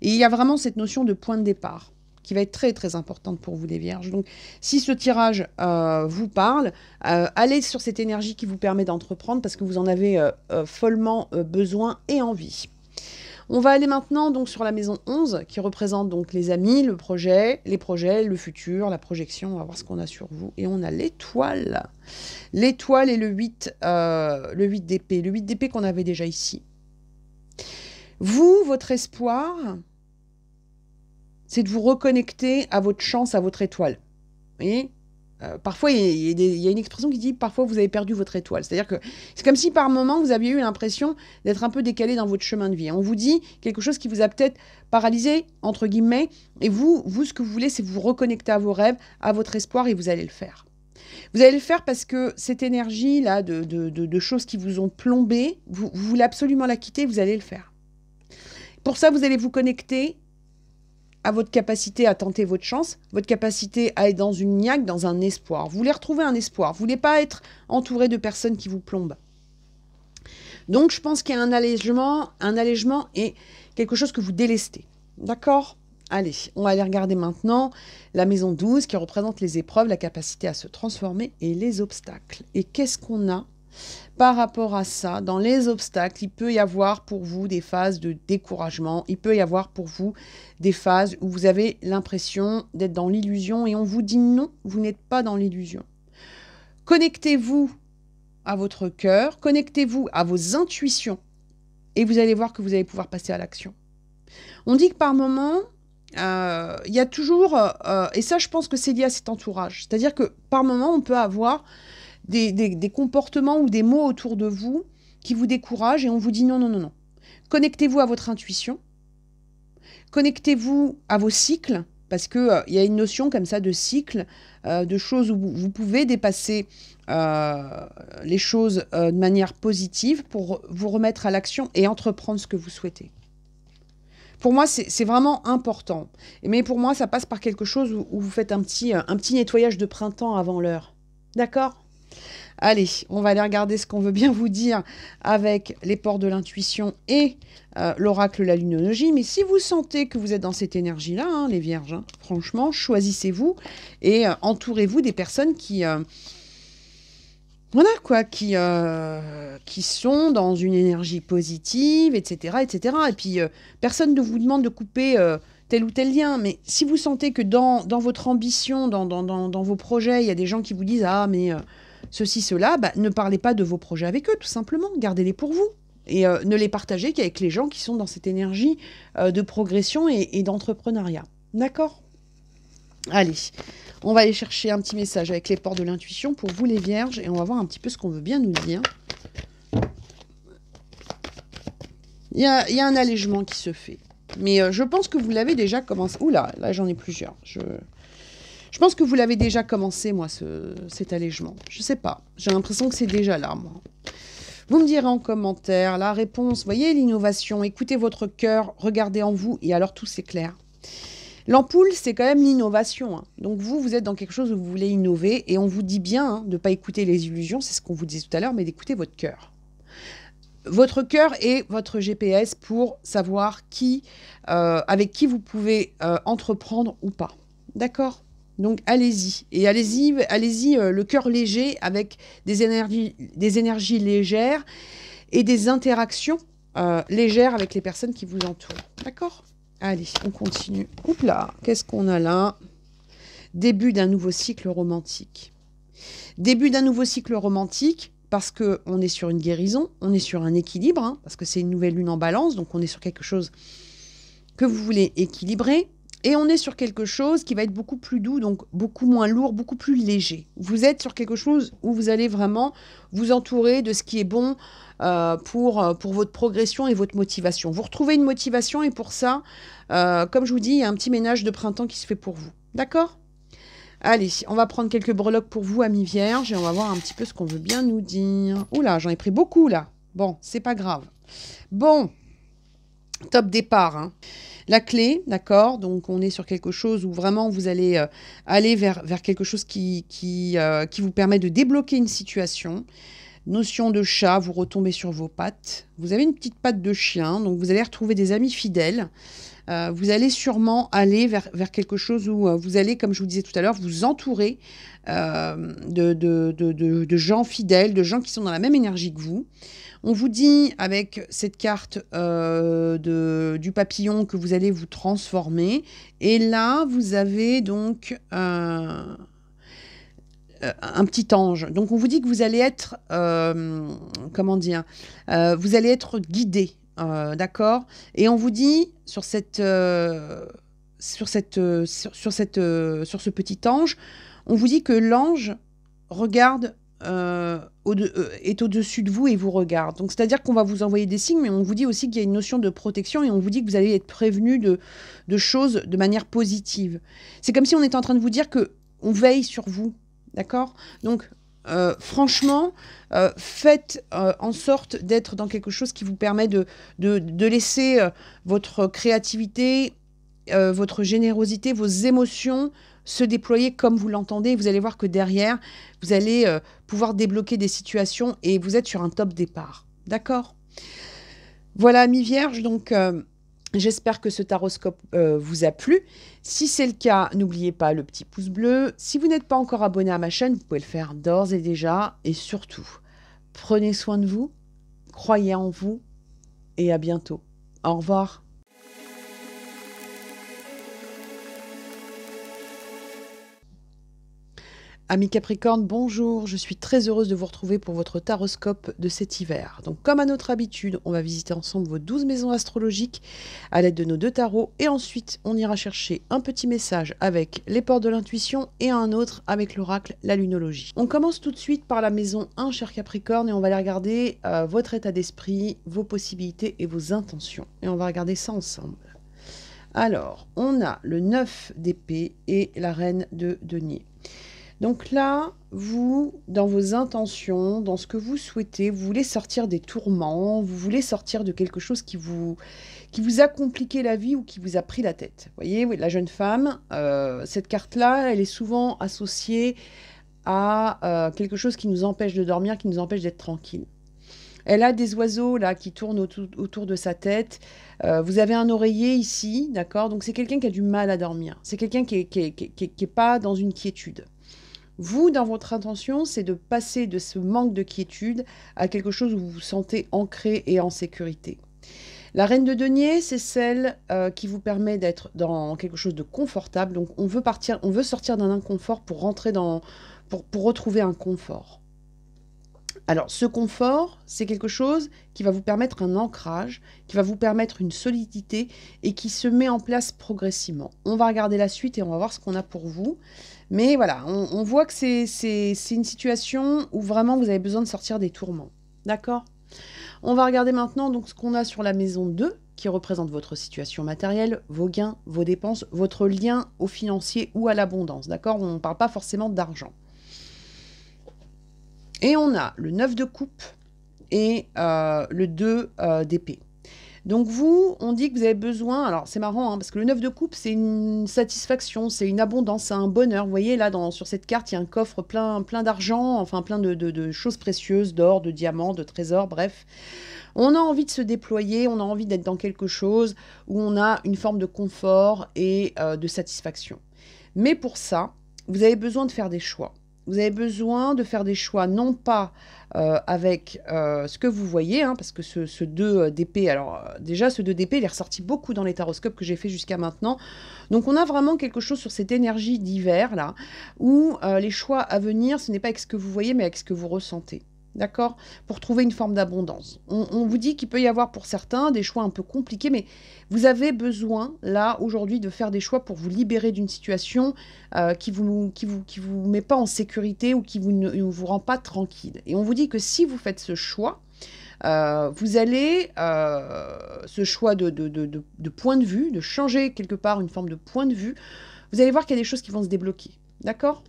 Et il y a vraiment cette notion de point de départ qui va être très très importante pour vous les vierges. Donc si ce tirage vous parle, allez sur cette énergie qui vous permet d'entreprendre parce que vous en avez follement besoin et envie. On va aller maintenant donc sur la maison 11 qui représente donc les amis, les projets, le futur, la projection. On va voir ce qu'on a sur vous. Et on a l'étoile. L'étoile et le 8 d'épée. Le 8 d'épée qu'on avait déjà ici. Vous, votre espoir, c'est de vous reconnecter à votre chance, à votre étoile. Vous voyez ? Parfois, il y a une expression qui dit parfois vous avez perdu votre étoile. C'est-à-dire que c'est comme si par moment vous aviez eu l'impression d'être un peu décalé dans votre chemin de vie. On vous dit quelque chose qui vous a peut-être paralysé, entre guillemets, et vous, ce que vous voulez, c'est vous reconnecter à vos rêves, à votre espoir, et vous allez le faire. Vous allez le faire parce que cette énergie-là de choses qui vous ont plombé, vous voulez absolument la quitter, vous allez le faire. Pour ça, vous allez vous connecter à votre capacité à tenter votre chance, votre capacité à être dans une niaque, dans un espoir. Vous voulez retrouver un espoir. Vous voulez pas être entouré de personnes qui vous plombent. Donc, je pense qu'il y a un allègement et quelque chose que vous délestez. D'accord ? Allez, on va aller regarder maintenant la maison 12 qui représente les épreuves, la capacité à se transformer et les obstacles. Et qu'est-ce qu'on a par rapport à ça? Dans les obstacles, il peut y avoir pour vous des phases de découragement, il peut y avoir pour vous des phases où vous avez l'impression d'être dans l'illusion et on vous dit non, vous n'êtes pas dans l'illusion. Connectez-vous à votre cœur, connectez-vous à vos intuitions et vous allez voir que vous allez pouvoir passer à l'action. On dit que par moment, il y a toujours, et ça je pense que c'est lié à cet entourage, c'est-à-dire que par moment on peut avoir des comportements ou des mots autour de vous qui vous découragent et on vous dit non, non, non, non. Connectez-vous à votre intuition, connectez-vous à vos cycles, parce qu'il y a une notion comme ça de cycle, de choses où vous pouvez dépasser les choses de manière positive pour vous remettre à l'action et entreprendre ce que vous souhaitez. Pour moi, c'est vraiment important. Mais pour moi, ça passe par quelque chose où vous faites un petit nettoyage de printemps avant l'heure. D'accord ? Allez, on va aller regarder ce qu'on veut bien vous dire avec les ports de l'intuition et l'oracle, la lunologie. Mais si vous sentez que vous êtes dans cette énergie-là, hein, les vierges, hein, franchement, choisissez-vous et entourez-vous des personnes qui... Voilà quoi, qui sont dans une énergie positive, etc., etc. Et puis, personne ne vous demande de couper tel ou tel lien. Mais si vous sentez que dans votre ambition, dans vos projets, il y a des gens qui vous disent « Ah, mais ceci, cela », bah, ne parlez pas de vos projets avec eux, tout simplement. Gardez-les pour vous. Et ne les partagez qu'avec les gens qui sont dans cette énergie de progression et d'entrepreneuriat. D'accord ? Allez, on va aller chercher un petit message avec les ports de l'intuition pour vous les vierges et on va voir un petit peu ce qu'on veut bien nous dire. Il y a un allègement qui se fait. Mais je pense que vous l'avez déjà commencé. Oula, là j'en ai plusieurs. Je pense que vous l'avez déjà commencé, moi, cet allègement. Je sais pas. J'ai l'impression que c'est déjà là, moi. Vous me direz en commentaire la réponse. Voyez l'innovation. Écoutez votre cœur. Regardez en vous. Et alors tout s'éclaire. L'ampoule, c'est quand même l'innovation. Hein. Donc vous êtes dans quelque chose où vous voulez innover et on vous dit bien hein, de ne pas écouter les illusions, c'est ce qu'on vous disait tout à l'heure, mais d'écouter votre cœur. Votre cœur est votre GPS pour savoir avec qui vous pouvez entreprendre ou pas. D'accord ? Donc allez-y. Et allez-y le cœur léger avec des énergies légères et des interactions légères avec les personnes qui vous entourent. D'accord ? Allez, on continue. Oups là, qu'est-ce qu'on a là? Début d'un nouveau cycle romantique. Début d'un nouveau cycle romantique parce qu'on est sur une guérison, on est sur un équilibre, hein, parce que c'est une nouvelle lune en balance, donc on est sur quelque chose que vous voulez équilibrer, et on est sur quelque chose qui va être beaucoup plus doux, donc beaucoup moins lourd, beaucoup plus léger. Vous êtes sur quelque chose où vous allez vraiment vous entourer de ce qui est bon pour votre progression et votre motivation. Vous retrouvez une motivation et pour ça, comme je vous dis, il y a un petit ménage de printemps qui se fait pour vous. D'accord ? Allez, on va prendre quelques breloques pour vous, amis vierges, et on va voir un petit peu ce qu'on veut bien nous dire. Oula, j'en ai pris beaucoup là. Bon, c'est pas grave. Bon, top départ, hein. La clé, d'accord, donc on est sur quelque chose où vraiment vous allez aller vers quelque chose qui vous permet de débloquer une situation. Notion de chat, vous retombez sur vos pattes. Vous avez une petite patte de chien, donc vous allez retrouver des amis fidèles. Vous allez sûrement aller vers quelque chose où vous allez, comme je vous disais tout à l'heure, vous entourer de gens fidèles, de gens qui sont dans la même énergie que vous. On vous dit avec cette carte du papillon que vous allez vous transformer. Et là, vous avez donc un petit ange. Donc, on vous dit que vous allez être, vous allez être guidé, d'accord ? Et on vous dit sur ce petit ange, On vous dit que l'ange regarde, est au-dessus de vous et vous regarde. Donc, c'est-à-dire qu'on va vous envoyer des signes, mais on vous dit aussi qu'il y a une notion de protection et on vous dit que vous allez être prévenu de choses de manière positive. C'est comme si on était en train de vous dire que on veille sur vous, d'accord? Donc, franchement, faites en sorte d'être dans quelque chose qui vous permet de laisser votre créativité, votre générosité, vos émotions se déployer comme vous l'entendez. Vous allez voir que derrière, vous allez pouvoir débloquer des situations et vous êtes sur un top départ. D'accord? Voilà, amis vierges, donc j'espère que ce taroscope vous a plu. Si c'est le cas, n'oubliez pas le petit pouce bleu. Si vous n'êtes pas encore abonné à ma chaîne, vous pouvez le faire d'ores et déjà. Et surtout, prenez soin de vous, croyez en vous et à bientôt. Au revoir. Amis Capricorne, bonjour, je suis très heureuse de vous retrouver pour votre taroscope de cet hiver. Donc comme à notre habitude, on va visiter ensemble vos 12 maisons astrologiques à l'aide de nos 2 tarots et ensuite on ira chercher un petit message avec les portes de l'intuition et un autre avec l'oracle, la lunologie. On commence tout de suite par la maison 1, cher Capricorne, et on va aller regarder votre état d'esprit, vos possibilités et vos intentions. Et on va regarder ça ensemble. Alors, on a le 9 d'épée et la reine de denier. Donc là, vous, dans vos intentions, dans ce que vous souhaitez, vous voulez sortir des tourments, vous voulez sortir de quelque chose qui vous a compliqué la vie ou qui vous a pris la tête. Vous voyez, la jeune femme, cette carte-là, elle est souvent associée à quelque chose qui nous empêche de dormir, qui nous empêche d'être tranquille. Elle a des oiseaux là qui tournent autour de sa tête. Vous avez un oreiller ici, d'accord? Donc c'est quelqu'un qui a du mal à dormir. C'est quelqu'un qui est pas dans une quiétude. Vous, dans votre intention, c'est de passer de ce manque de quiétude à quelque chose où vous vous sentez ancré et en sécurité. La reine de denier, c'est celle qui vous permet d'être dans quelque chose de confortable. Donc, on veut sortir d'un inconfort pour rentrer pour retrouver un confort. Alors, ce confort, c'est quelque chose qui va vous permettre un ancrage, qui va vous permettre une solidité et qui se met en place progressivement. On va regarder la suite et on va voir ce qu'on a pour vous. Mais voilà, on voit que c'est une situation où vraiment vous avez besoin de sortir des tourments. D'accord? On va regarder maintenant donc ce qu'on a sur la maison 2, qui représente votre situation matérielle, vos gains, vos dépenses, votre lien au financier ou à l'abondance. D'accord? On ne parle pas forcément d'argent. Et on a le 9 de coupe et le 2 d'épée. Donc vous, on dit que vous avez besoin, alors c'est marrant, hein, parce que le 9 de coupe, c'est une satisfaction, c'est une abondance, c'est un bonheur. Vous voyez, là, sur cette carte, il y a un coffre plein d'argent, enfin plein de choses précieuses, d'or, de diamants, de trésors, bref. On a envie de se déployer, on a envie d'être dans quelque chose où on a une forme de confort et de satisfaction. Mais pour ça, vous avez besoin de faire des choix. Vous avez besoin de faire des choix, non pas avec ce que vous voyez, hein, parce que ce 2 d'épée, alors déjà ce 2 d'épée, il est ressorti beaucoup dans les taroscopes que j'ai fait jusqu'à maintenant. Donc on a vraiment quelque chose sur cette énergie d'hiver, là, où les choix à venir, ce n'est pas avec ce que vous voyez, mais avec ce que vous ressentez. D'accord? Pour trouver une forme d'abondance. On vous dit qu'il peut y avoir pour certains des choix un peu compliqués, mais vous avez besoin, là, aujourd'hui, de faire des choix pour vous libérer d'une situation qui vous met pas en sécurité ou qui ne vous rend pas tranquille. Et on vous dit que si vous faites ce choix, vous allez, ce choix de point de vue, de changer quelque part une forme de point de vue, vous allez voir qu'il y a des choses qui vont se débloquer. D'accord?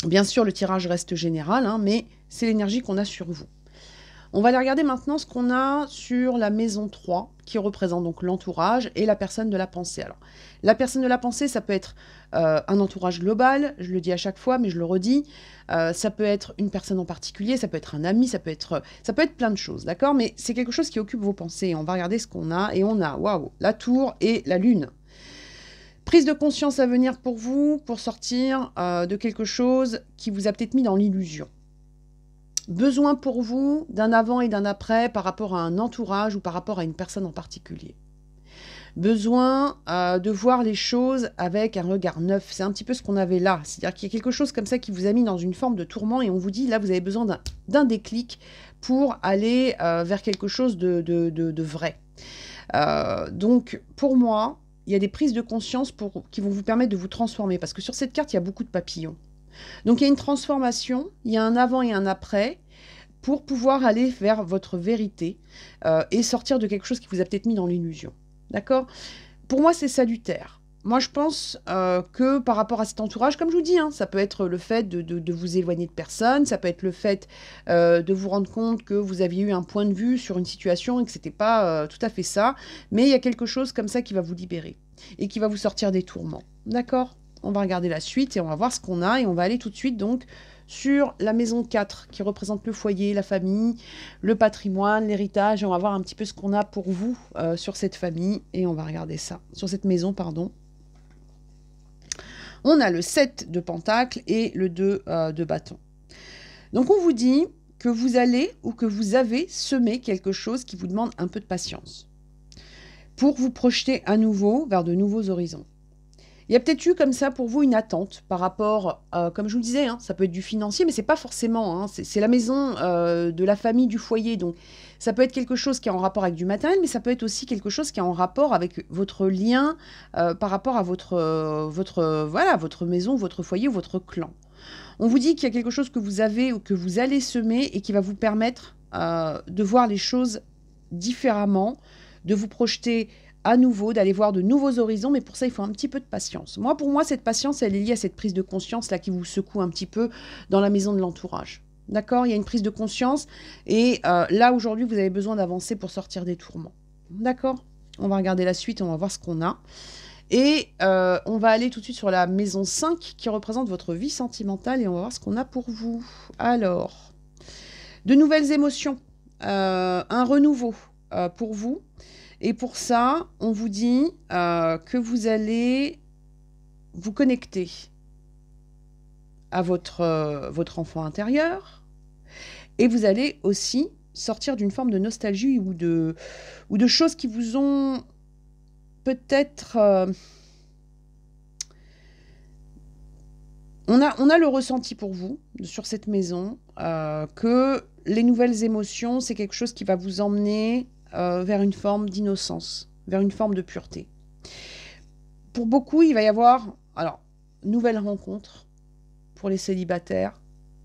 Bien sûr, le tirage reste général, hein, mais c'est l'énergie qu'on a sur vous. On va aller regarder maintenant ce qu'on a sur la maison 3, qui représente donc l'entourage et la personne de la pensée. Alors, la personne de la pensée, ça peut être un entourage global, je le dis à chaque fois, mais je le redis. Ça peut être une personne en particulier, ça peut être un ami, ça peut être plein de choses, d'accord? Mais c'est quelque chose qui occupe vos pensées. On va regarder ce qu'on a, et on a, waouh, la tour et la lune. Prise de conscience à venir pour vous, pour sortir de quelque chose qui vous a peut-être mis dans l'illusion. Besoin pour vous d'un avant et d'un après par rapport à un entourage ou par rapport à une personne en particulier. Besoin de voir les choses avec un regard neuf. C'est un petit peu ce qu'on avait là. C'est-à-dire qu'il y a quelque chose comme ça qui vous a mis dans une forme de tourment et on vous dit, là, vous avez besoin d'un déclic pour aller vers quelque chose de vrai. Donc, pour moi, il y a des prises de conscience qui vont vous permettre de vous transformer. Parce que sur cette carte, il y a beaucoup de papillons. Donc il y a une transformation, il y a un avant et un après, pour pouvoir aller vers votre vérité et sortir de quelque chose qui vous a peut-être mis dans l'illusion. D'accord? Pour moi, c'est salutaire. Moi, je pense que par rapport à cet entourage, comme je vous dis, hein, ça peut être le fait de vous éloigner de personnes, ça peut être le fait de vous rendre compte que vous aviez eu un point de vue sur une situation et que ce n'était pas tout à fait ça, mais il y a quelque chose comme ça qui va vous libérer et qui va vous sortir des tourments. D'accord? On va regarder la suite et on va voir ce qu'on a et on va aller tout de suite donc sur la maison 4 qui représente le foyer, la famille, le patrimoine, l'héritage. Et on va voir un petit peu ce qu'on a pour vous sur cette famille et on va regarder ça, sur cette maison, pardon. On a le 7 de pentacles et le 2 de bâton. Donc on vous dit que vous allez ou que vous avez semé quelque chose qui vous demande un peu de patience pour vous projeter à nouveau vers de nouveaux horizons. Il y a peut-être eu comme ça pour vous une attente par rapport, comme je vous le disais, hein, ça peut être du financier, mais c'est pas forcément, hein, c'est la maison de la famille, du foyer, donc ça peut être quelque chose qui est en rapport avec du matériel, mais ça peut être aussi quelque chose qui est en rapport avec votre lien par rapport à votre maison, votre foyer ou votre clan. On vous dit qu'il y a quelque chose que vous avez ou que vous allez semer et qui va vous permettre de voir les choses différemment, de vous projeter à nouveau, d'aller voir de nouveaux horizons, mais pour ça, il faut un petit peu de patience. Pour moi, cette patience, elle est liée à cette prise de conscience là qui vous secoue un petit peu dans la maison de l'entourage. D'accord? Il y a une prise de conscience et là, aujourd'hui, vous avez besoin d'avancer pour sortir des tourments. D'accord? On va regarder la suite, on va voir ce qu'on a. Et on va aller tout de suite sur la maison 5 qui représente votre vie sentimentale et on va voir ce qu'on a pour vous. Alors, de nouvelles émotions, un renouveau pour vous. Et pour ça, on vous dit que vous allez vous connecter à votre enfant intérieur et vous allez aussi sortir d'une forme de nostalgie ou de choses qui vous ont peut-être... On a le ressenti pour vous sur cette maison que les nouvelles émotions, c'est quelque chose qui va vous emmener vers une forme d'innocence, vers une forme de pureté. Pour beaucoup, il va y avoir, alors, nouvelle rencontre pour les célibataires.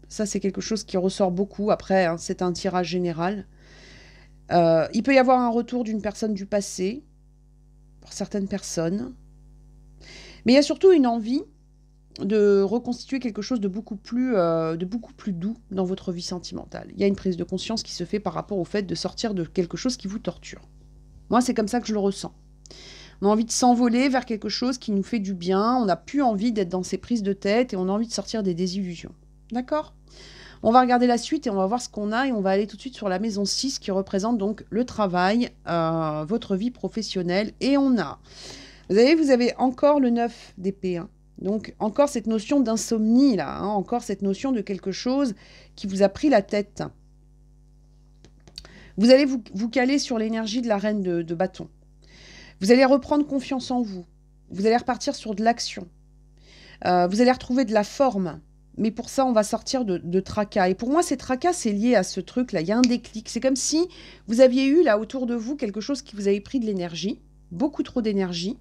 Ça, c'est quelque chose qui ressort beaucoup. Après, hein, c'est un tirage général. Il peut y avoir un retour d'une personne du passé, pour certaines personnes. Mais il y a surtout une envie de reconstituer quelque chose de beaucoup plus doux dans votre vie sentimentale. Il y a une prise de conscience qui se fait par rapport au fait de sortir de quelque chose qui vous torture. Moi, c'est comme ça que je le ressens. On a envie de s'envoler vers quelque chose qui nous fait du bien, on n'a plus envie d'être dans ces prises de tête et on a envie de sortir des désillusions. D'accord ? On va regarder la suite et on va voir ce qu'on a et on va aller tout de suite sur la maison 6 qui représente donc le travail, votre vie professionnelle. Et on a, vous avez encore le 9 d'épée, hein. Donc, encore cette notion d'insomnie, là, hein, encore cette notion de quelque chose qui vous a pris la tête. Vous allez vous caler sur l'énergie de la reine de bâton. Vous allez reprendre confiance en vous. Vous allez repartir sur de l'action. Vous allez retrouver de la forme. Mais pour ça, on va sortir de tracas. Et pour moi, ces tracas, c'est lié à ce truc-là. Il y a un déclic. C'est comme si vous aviez eu, là, autour de vous, quelque chose qui vous avait pris de l'énergie, beaucoup trop d'énergie.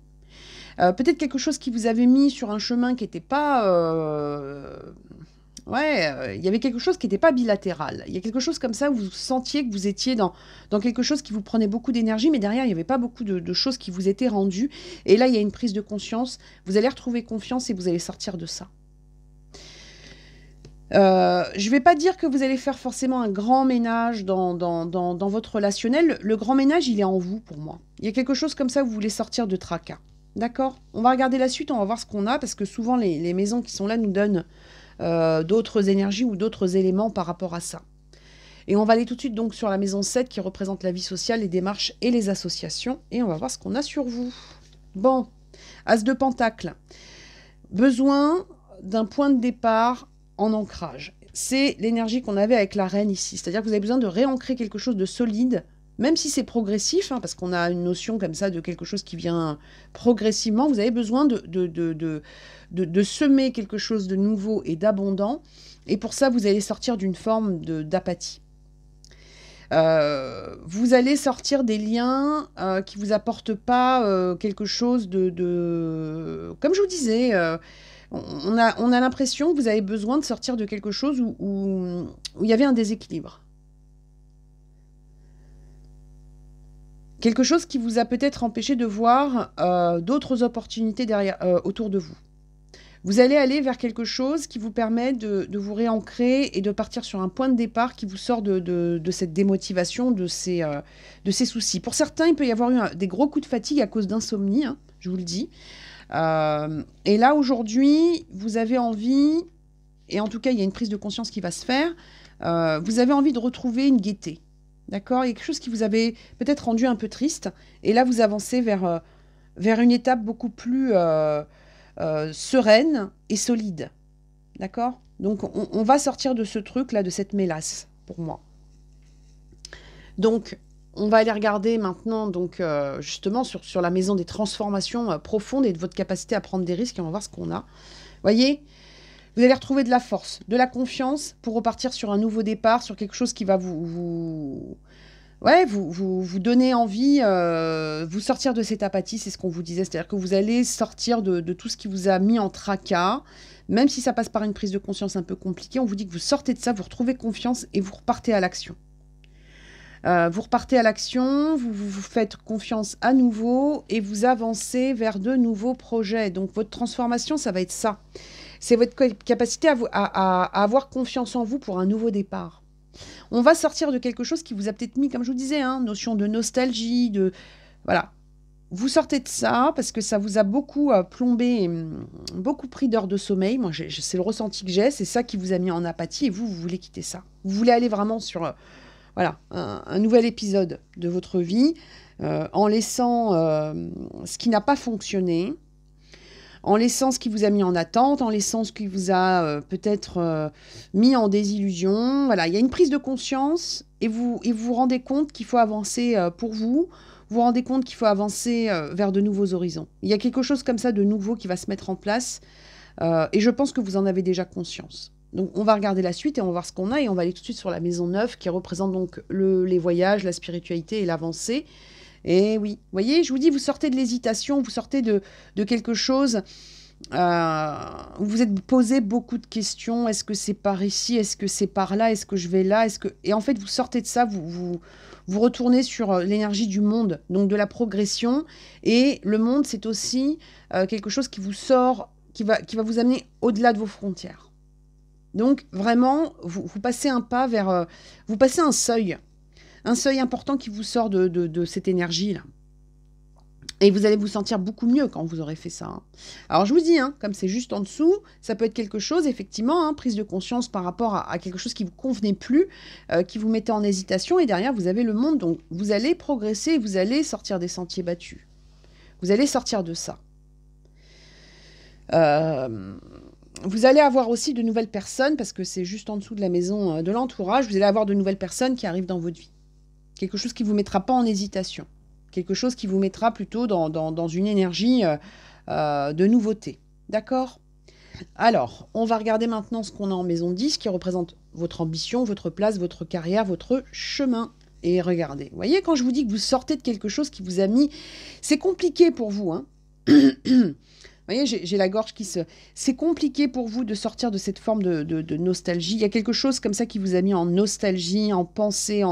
Peut-être quelque chose qui vous avait mis sur un chemin qui n'était pas... il y avait quelque chose qui n'était pas bilatéral. Il y a quelque chose comme ça où vous sentiez que vous étiez dans quelque chose qui vous prenait beaucoup d'énergie, mais derrière, il n'y avait pas beaucoup de choses qui vous étaient rendues. Et là, il y a une prise de conscience. Vous allez retrouver confiance et vous allez sortir de ça. Je ne vais pas dire que vous allez faire forcément un grand ménage dans votre relationnel. Le grand ménage, il est en vous, pour moi. Il y a quelque chose comme ça où vous voulez sortir de tracas. D'accord? On va regarder la suite, on va voir ce qu'on a, parce que souvent, les maisons qui sont là nous donnent d'autres énergies ou d'autres éléments par rapport à ça. Et on va aller tout de suite donc sur la maison 7 qui représente la vie sociale, les démarches et les associations. Et on va voir ce qu'on a sur vous. Bon, As de Pentacle. Besoin d'un point de départ en ancrage. C'est l'énergie qu'on avait avec la reine ici. C'est-à-dire que vous avez besoin de réancrer quelque chose de solide, même si c'est progressif, hein, parce qu'on a une notion comme ça de quelque chose qui vient progressivement. Vous avez besoin de semer quelque chose de nouveau et d'abondant. Et pour ça, vous allez sortir d'une forme d'apathie. Vous allez sortir des liens qui vous apportent pas quelque chose Comme je vous disais, on a l'impression que vous avez besoin de sortir de quelque chose où il y avait un déséquilibre. Quelque chose qui vous a peut-être empêché de voir d'autres opportunités autour de vous. Vous allez aller vers quelque chose qui vous permet de vous réancrer et de partir sur un point de départ qui vous sort de cette démotivation, de ces soucis. Pour certains, il peut y avoir eu des gros coups de fatigue à cause d'insomnie, hein, je vous le dis. Et là, aujourd'hui, vous avez envie, et en tout cas, il y a une prise de conscience qui va se faire, vous avez envie de retrouver une gaieté. D'accord? Il y a quelque chose qui vous avait peut-être rendu un peu triste, et là, vous avancez vers une étape beaucoup plus sereine et solide. D'accord? Donc, on va sortir de ce truc-là, de cette mélasse, pour moi. Donc, on va aller regarder maintenant, donc, justement, sur la maison des transformations profondes et de votre capacité à prendre des risques, et on va voir ce qu'on a. Voyez? Vous allez retrouver de la force, de la confiance pour repartir sur un nouveau départ, sur quelque chose qui va vous donner envie, vous sortir de cette apathie, c'est ce qu'on vous disait. C'est-à-dire que vous allez sortir de tout ce qui vous a mis en tracas, même si ça passe par une prise de conscience un peu compliquée. On vous dit que vous sortez de ça, vous retrouvez confiance et vous repartez à l'action. Vous repartez à l'action, vous faites confiance à nouveau et vous avancez vers de nouveaux projets. Donc votre transformation, ça va être ça. C'est votre capacité à avoir confiance en vous pour un nouveau départ. On va sortir de quelque chose qui vous a peut-être mis, comme je vous disais, notion de nostalgie, voilà. Vous sortez de ça parce que ça vous a beaucoup plombé, beaucoup pris d'heures de sommeil. Moi, c'est le ressenti que j'ai, c'est ça qui vous a mis en apathie et vous voulez quitter ça. Vous voulez aller vraiment sur un nouvel épisode de votre vie en laissant ce qui n'a pas fonctionné, en laissant ce qui vous a mis en attente, en laissant ce qui vous a peut-être mis en désillusion. Voilà, il y a une prise de conscience et vous vous rendez compte qu'il faut avancer pour vous. Vous vous rendez compte qu'il faut avancer vers de nouveaux horizons. Il y a quelque chose comme ça de nouveau qui va se mettre en place et je pense que vous en avez déjà conscience. Donc on va regarder la suite et on va voir ce qu'on a et on va aller tout de suite sur la maison 9 qui représente donc les voyages, la spiritualité et l'avancée. Et oui, vous voyez, je vous dis, vous sortez de l'hésitation, vous sortez de quelque chose où vous êtes posé beaucoup de questions. Est-ce que c'est par ici? Est-ce que c'est par là? Est-ce que je vais là? Et en fait, vous sortez de ça, vous retournez sur l'énergie du monde, donc de la progression. Et le monde, c'est aussi quelque chose qui vous sort, qui va vous amener au-delà de vos frontières. Donc, vraiment, vous passez un pas vers... vous passez un seuil important qui vous sort de cette énergie-là. Et vous allez vous sentir beaucoup mieux quand vous aurez fait ça. Hein. Alors, je vous dis, comme c'est juste en dessous, ça peut être quelque chose, effectivement, prise de conscience par rapport à quelque chose qui ne vous convenait plus, qui vous mettait en hésitation. Et derrière, vous avez le monde. Donc, vous allez progresser, vous allez sortir des sentiers battus. Vous allez sortir de ça. Vous allez avoir aussi de nouvelles personnes, parce que c'est juste en dessous de la maison de l'entourage, vous allez avoir de nouvelles personnes qui arrivent dans votre vie. Quelque chose qui ne vous mettra pas en hésitation. Quelque chose qui vous mettra plutôt dans une énergie de nouveauté. D'accord? Alors, on va regarder maintenant ce qu'on a en maison 10, qui représente votre ambition, votre place, votre carrière, votre chemin. Et regardez, vous voyez, quand je vous dis que vous sortez de quelque chose qui vous a mis... C'est compliqué pour vous, Vous voyez, j'ai la gorge qui se... C'est compliqué pour vous de sortir de cette forme de nostalgie. Il y a quelque chose comme ça qui vous a mis en nostalgie, en pensée,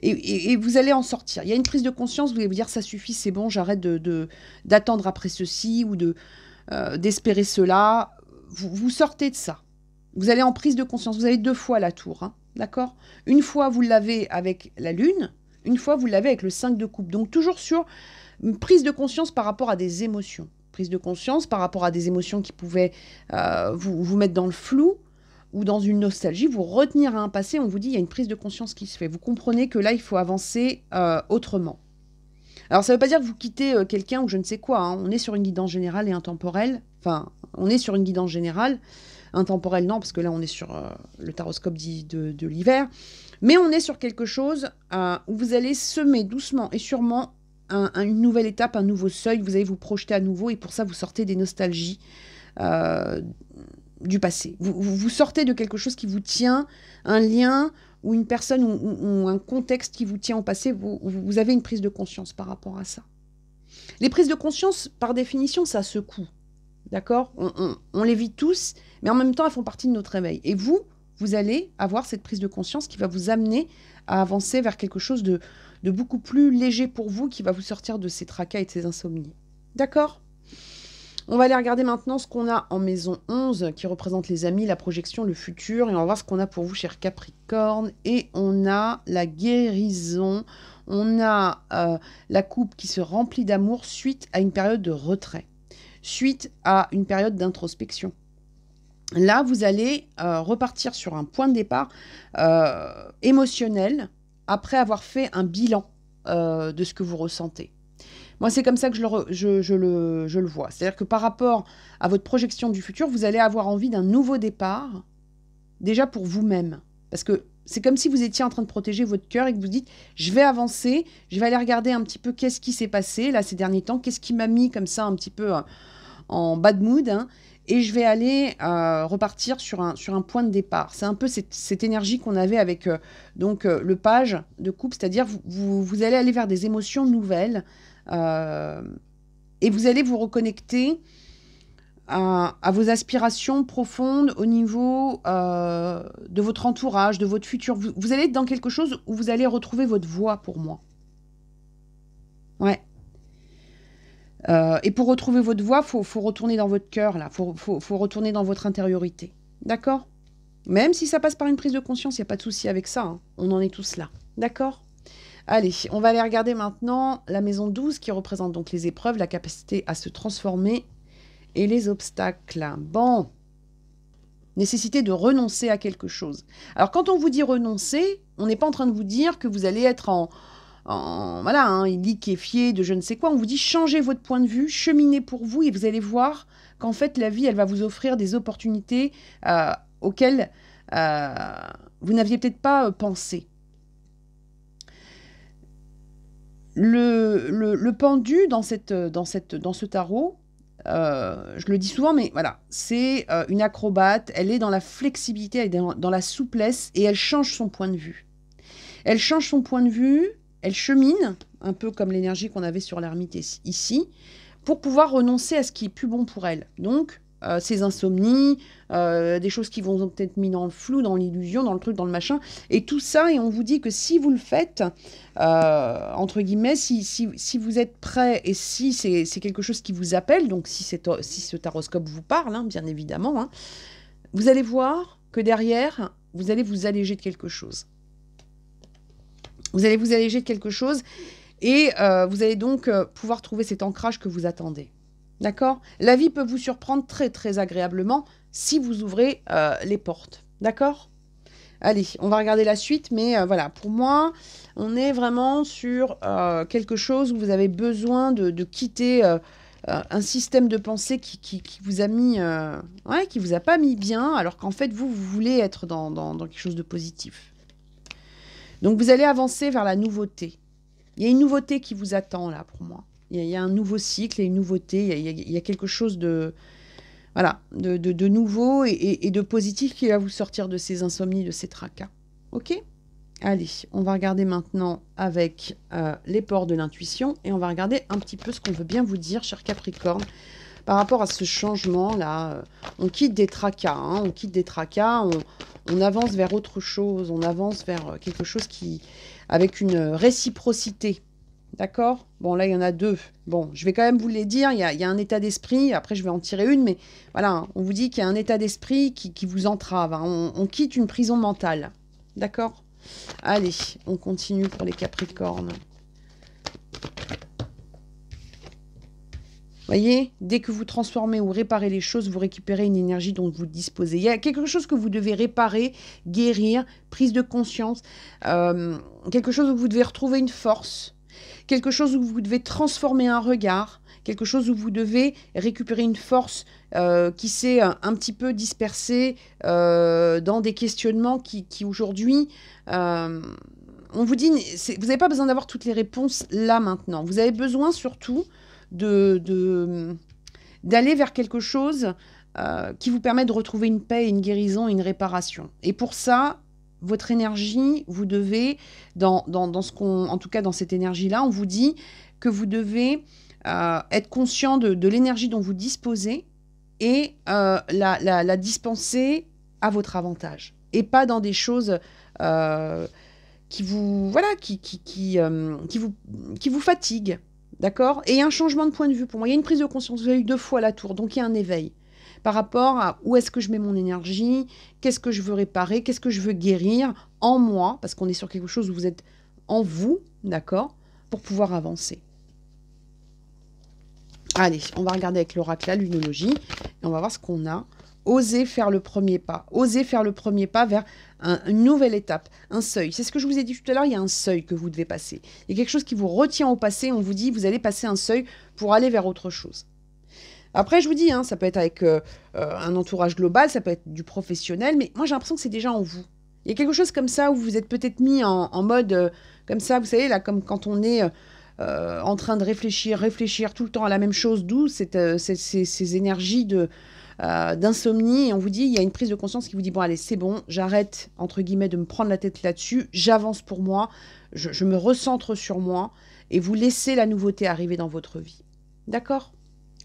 et vous allez en sortir. Il y a une prise de conscience, vous allez vous dire, ça suffit, c'est bon, j'arrête d'attendre après ceci ou d'espérer cela. Vous sortez de ça. Vous allez en prise de conscience. Vous avez 2 fois la tour, d'accord? Une fois, vous l'avez avec la lune. Une fois, vous l'avez avec le 5 de coupe. Donc, toujours sur une prise de conscience par rapport à des émotions. Prise de conscience par rapport à des émotions qui pouvaient vous mettre dans le flou ou dans une nostalgie, vous retenir à un passé, on vous dit il y a une prise de conscience qui se fait. Vous comprenez que là, il faut avancer autrement. Alors, ça ne veut pas dire que vous quittez quelqu'un ou je ne sais quoi. On est sur une guidance générale et intemporelle. Enfin, on est sur une guidance générale. Intemporelle, non, parce que là, on est sur le taroscope dit de l'hiver. Mais on est sur quelque chose où vous allez semer doucement et sûrement une nouvelle étape, un nouveau seuil, vous allez vous projeter à nouveau et pour ça vous sortez des nostalgies du passé. Vous sortez de quelque chose qui vous tient un lien ou une personne ou un contexte qui vous tient au passé, vous avez une prise de conscience par rapport à ça. Les prises de conscience, par définition, ça secoue. D'accord, on les vit tous, mais en même temps, elles font partie de notre réveil. Et vous allez avoir cette prise de conscience qui va vous amener à avancer vers quelque chose de beaucoup plus léger pour vous, qui va vous sortir de ces tracas et de ces insomnies. D'accord? On va aller regarder maintenant ce qu'on a en maison 11, qui représente les amis, la projection, le futur. Et on va voir ce qu'on a pour vous, cher Capricorne. Et on a la guérison. On a la coupe qui se remplit d'amour suite à une période de retrait, suite à une période d'introspection. Là, vous allez repartir sur un point de départ émotionnel après avoir fait un bilan de ce que vous ressentez. Moi, c'est comme ça que je le vois. C'est-à-dire que par rapport à votre projection du futur, vous allez avoir envie d'un nouveau départ, déjà pour vous-même. Parce que c'est comme si vous étiez en train de protéger votre cœur et que vous dites « je vais avancer, je vais aller regarder un petit peu qu'est-ce qui s'est passé là ces derniers temps, qu'est-ce qui m'a mis comme ça un petit peu en bad mood hein, et je vais aller repartir sur un point de départ. » C'est un peu cette énergie qu'on avait avec le page de coupe, c'est-à-dire vous allez aller vers des émotions nouvelles et vous allez vous reconnecter à vos aspirations profondes au niveau de votre entourage, de votre futur. Vous allez être dans quelque chose où vous allez retrouver votre voix pour moi. Ouais. Et pour retrouver votre voix, faut retourner dans votre cœur, là. Faut retourner dans votre intériorité. D'accord? Même si ça passe par une prise de conscience, il n'y a pas de souci avec ça. Hein. On en est tous là. D'accord? Allez, on va aller regarder maintenant la maison 12 qui représente donc les épreuves, la capacité à se transformer et les obstacles. Bon. Nécessité de renoncer à quelque chose. Alors, quand on vous dit renoncer, on n'est pas en train de vous dire que vous allez être liquéfié de je ne sais quoi. On vous dit changez votre point de vue, cheminez pour vous et vous allez voir qu'en fait, la vie, elle va vous offrir des opportunités auxquelles vous n'aviez peut-être pas pensé. Le pendu dans ce tarot, je le dis souvent, mais voilà, c'est une acrobate, elle est dans la flexibilité, elle est dans la souplesse et elle change son point de vue. Elle change son point de vue, elle chemine, un peu comme l'énergie qu'on avait sur l'ermite ici, pour pouvoir renoncer à ce qui est plus bon pour elle. Donc, ces insomnies, des choses qui vont peut-être mis dans le flou, dans l'illusion, dans le truc, dans le machin, et tout ça, et on vous dit que si vous le faites, entre guillemets, si vous êtes prêt, et si c'est quelque chose qui vous appelle, donc si ce taroscope vous parle, hein, bien évidemment, hein, vous allez voir que derrière, vous allez vous alléger de quelque chose. Vous allez vous alléger de quelque chose, et vous allez donc pouvoir trouver cet ancrage que vous attendez. D'accord? La vie peut vous surprendre très, très agréablement si vous ouvrez les portes. D'accord? Allez, on va regarder la suite, mais voilà, pour moi, on est vraiment sur quelque chose où vous avez besoin de quitter un système de pensée qui vous a mis, qui vous a pas mis bien, alors qu'en fait, vous voulez être dans quelque chose de positif. Donc, vous allez avancer vers la nouveauté. Il y a une nouveauté qui vous attend, là, pour moi. Il y a un nouveau cycle, il y a une nouveauté, il y a quelque chose de nouveau et de positif qui va vous sortir de ces insomnies, de ces tracas. Ok? Allez, on va regarder maintenant avec les ports de l'intuition et on va regarder un petit peu ce qu'on veut bien vous dire, cher Capricorne, par rapport à ce changement-là. On quitte des tracas, hein, on avance vers autre chose, on avance vers quelque chose avec une réciprocité. D'accord? Bon, là, il y en a deux. Bon, je vais quand même vous les dire. Il y a un état d'esprit. Après, je vais en tirer une. Mais voilà, hein, on vous dit qu'il y a un état d'esprit qui vous entrave. Hein. On quitte une prison mentale. D'accord? Allez, on continue pour les Capricornes. Voyez, dès que vous transformez ou réparez les choses, vous récupérez une énergie dont vous disposez. Il y a quelque chose que vous devez réparer, guérir, prise de conscience. Quelque chose où vous devez retrouver une force. Quelque chose où vous devez transformer un regard, quelque chose où vous devez récupérer une force qui s'est un petit peu dispersée dans des questionnements qui aujourd'hui, on vous dit, vous n'avez pas besoin d'avoir toutes les réponses là maintenant. Vous avez besoin surtout d'aller vers quelque chose qui vous permet de retrouver une paix, une guérison, une réparation. Et pour ça, votre énergie, vous devez, en tout cas dans cette énergie-là, on vous dit que vous devez être conscient de l'énergie dont vous disposez et la dispenser à votre avantage. Et pas dans des choses qui vous, voilà, qui vous fatiguent. D'accord? Et il y a un changement de point de vue pour moi. Il y a une prise de conscience. Vous avez eu 2 fois la tour, donc il y a un éveil par rapport à où est-ce que je mets mon énergie, qu'est-ce que je veux réparer, qu'est-ce que je veux guérir en moi, parce qu'on est sur quelque chose où vous êtes en vous, d'accord, pour pouvoir avancer. Allez, on va regarder avec l'oracle la lunologie, et on va voir ce qu'on a. Oser faire le premier pas. Oser faire le premier pas vers une nouvelle étape, un seuil. C'est ce que je vous ai dit tout à l'heure, il y a un seuil que vous devez passer. Il y a quelque chose qui vous retient au passé, on vous dit, vous allez passer un seuil pour aller vers autre chose. Après, je vous dis, ça peut être avec un entourage global, ça peut être du professionnel, mais moi j'ai l'impression que c'est déjà en vous. Il y a quelque chose comme ça où vous êtes peut-être mis en mode comme ça, vous savez, là, comme quand on est en train de réfléchir tout le temps à la même chose, d'où ces énergies d'insomnie, et on vous dit, il y a une prise de conscience qui vous dit, bon allez, c'est bon, j'arrête, entre guillemets, de me prendre la tête là-dessus, j'avance pour moi, je me recentre sur moi, et vous laissez la nouveauté arriver dans votre vie. D'accord ?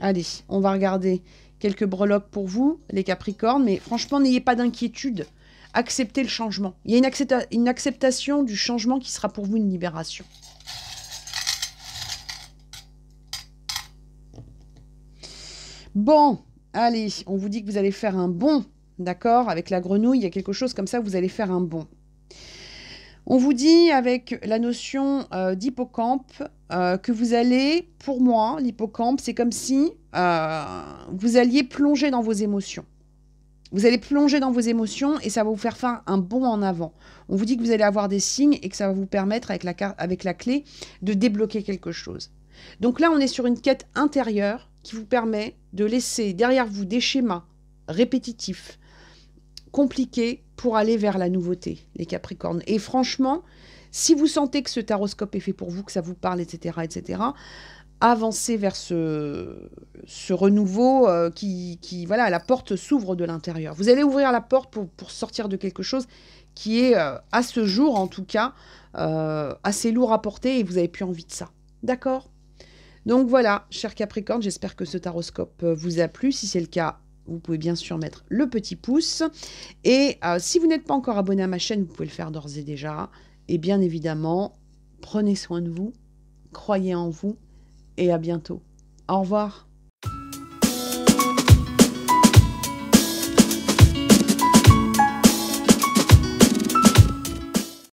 Allez, on va regarder quelques breloques pour vous, les Capricornes, mais franchement, n'ayez pas d'inquiétude. Acceptez le changement. Il y a une acceptation du changement qui sera pour vous une libération. Bon, allez, on vous dit que vous allez faire un bond, d'accord? Avec la grenouille, il y a quelque chose comme ça, vous allez faire un bond. On vous dit avec la notion d'hippocampe que vous allez, pour moi, l'hippocampe, c'est comme si vous alliez plonger dans vos émotions. Vous allez plonger dans vos émotions et ça va vous faire un bond en avant. On vous dit que vous allez avoir des signes et que ça va vous permettre, avec la clé, de débloquer quelque chose. Donc là, on est sur une quête intérieure qui vous permet de laisser derrière vous des schémas répétitifs, compliqués, pour aller vers la nouveauté, les Capricornes. Et franchement, si vous sentez que ce taroscope est fait pour vous, que ça vous parle, etc., avancez vers ce renouveau voilà, la porte s'ouvre de l'intérieur. Vous allez ouvrir la porte pour sortir de quelque chose qui est, à ce jour en tout cas, assez lourd à porter et vous n'avez plus envie de ça. D'accord ? Donc voilà, chers Capricorne, j'espère que ce taroscope vous a plu. Si c'est le cas, vous pouvez bien sûr mettre le petit pouce. Et si vous n'êtes pas encore abonné à ma chaîne, vous pouvez le faire d'ores et déjà. Et bien évidemment, prenez soin de vous, croyez en vous et à bientôt. Au revoir.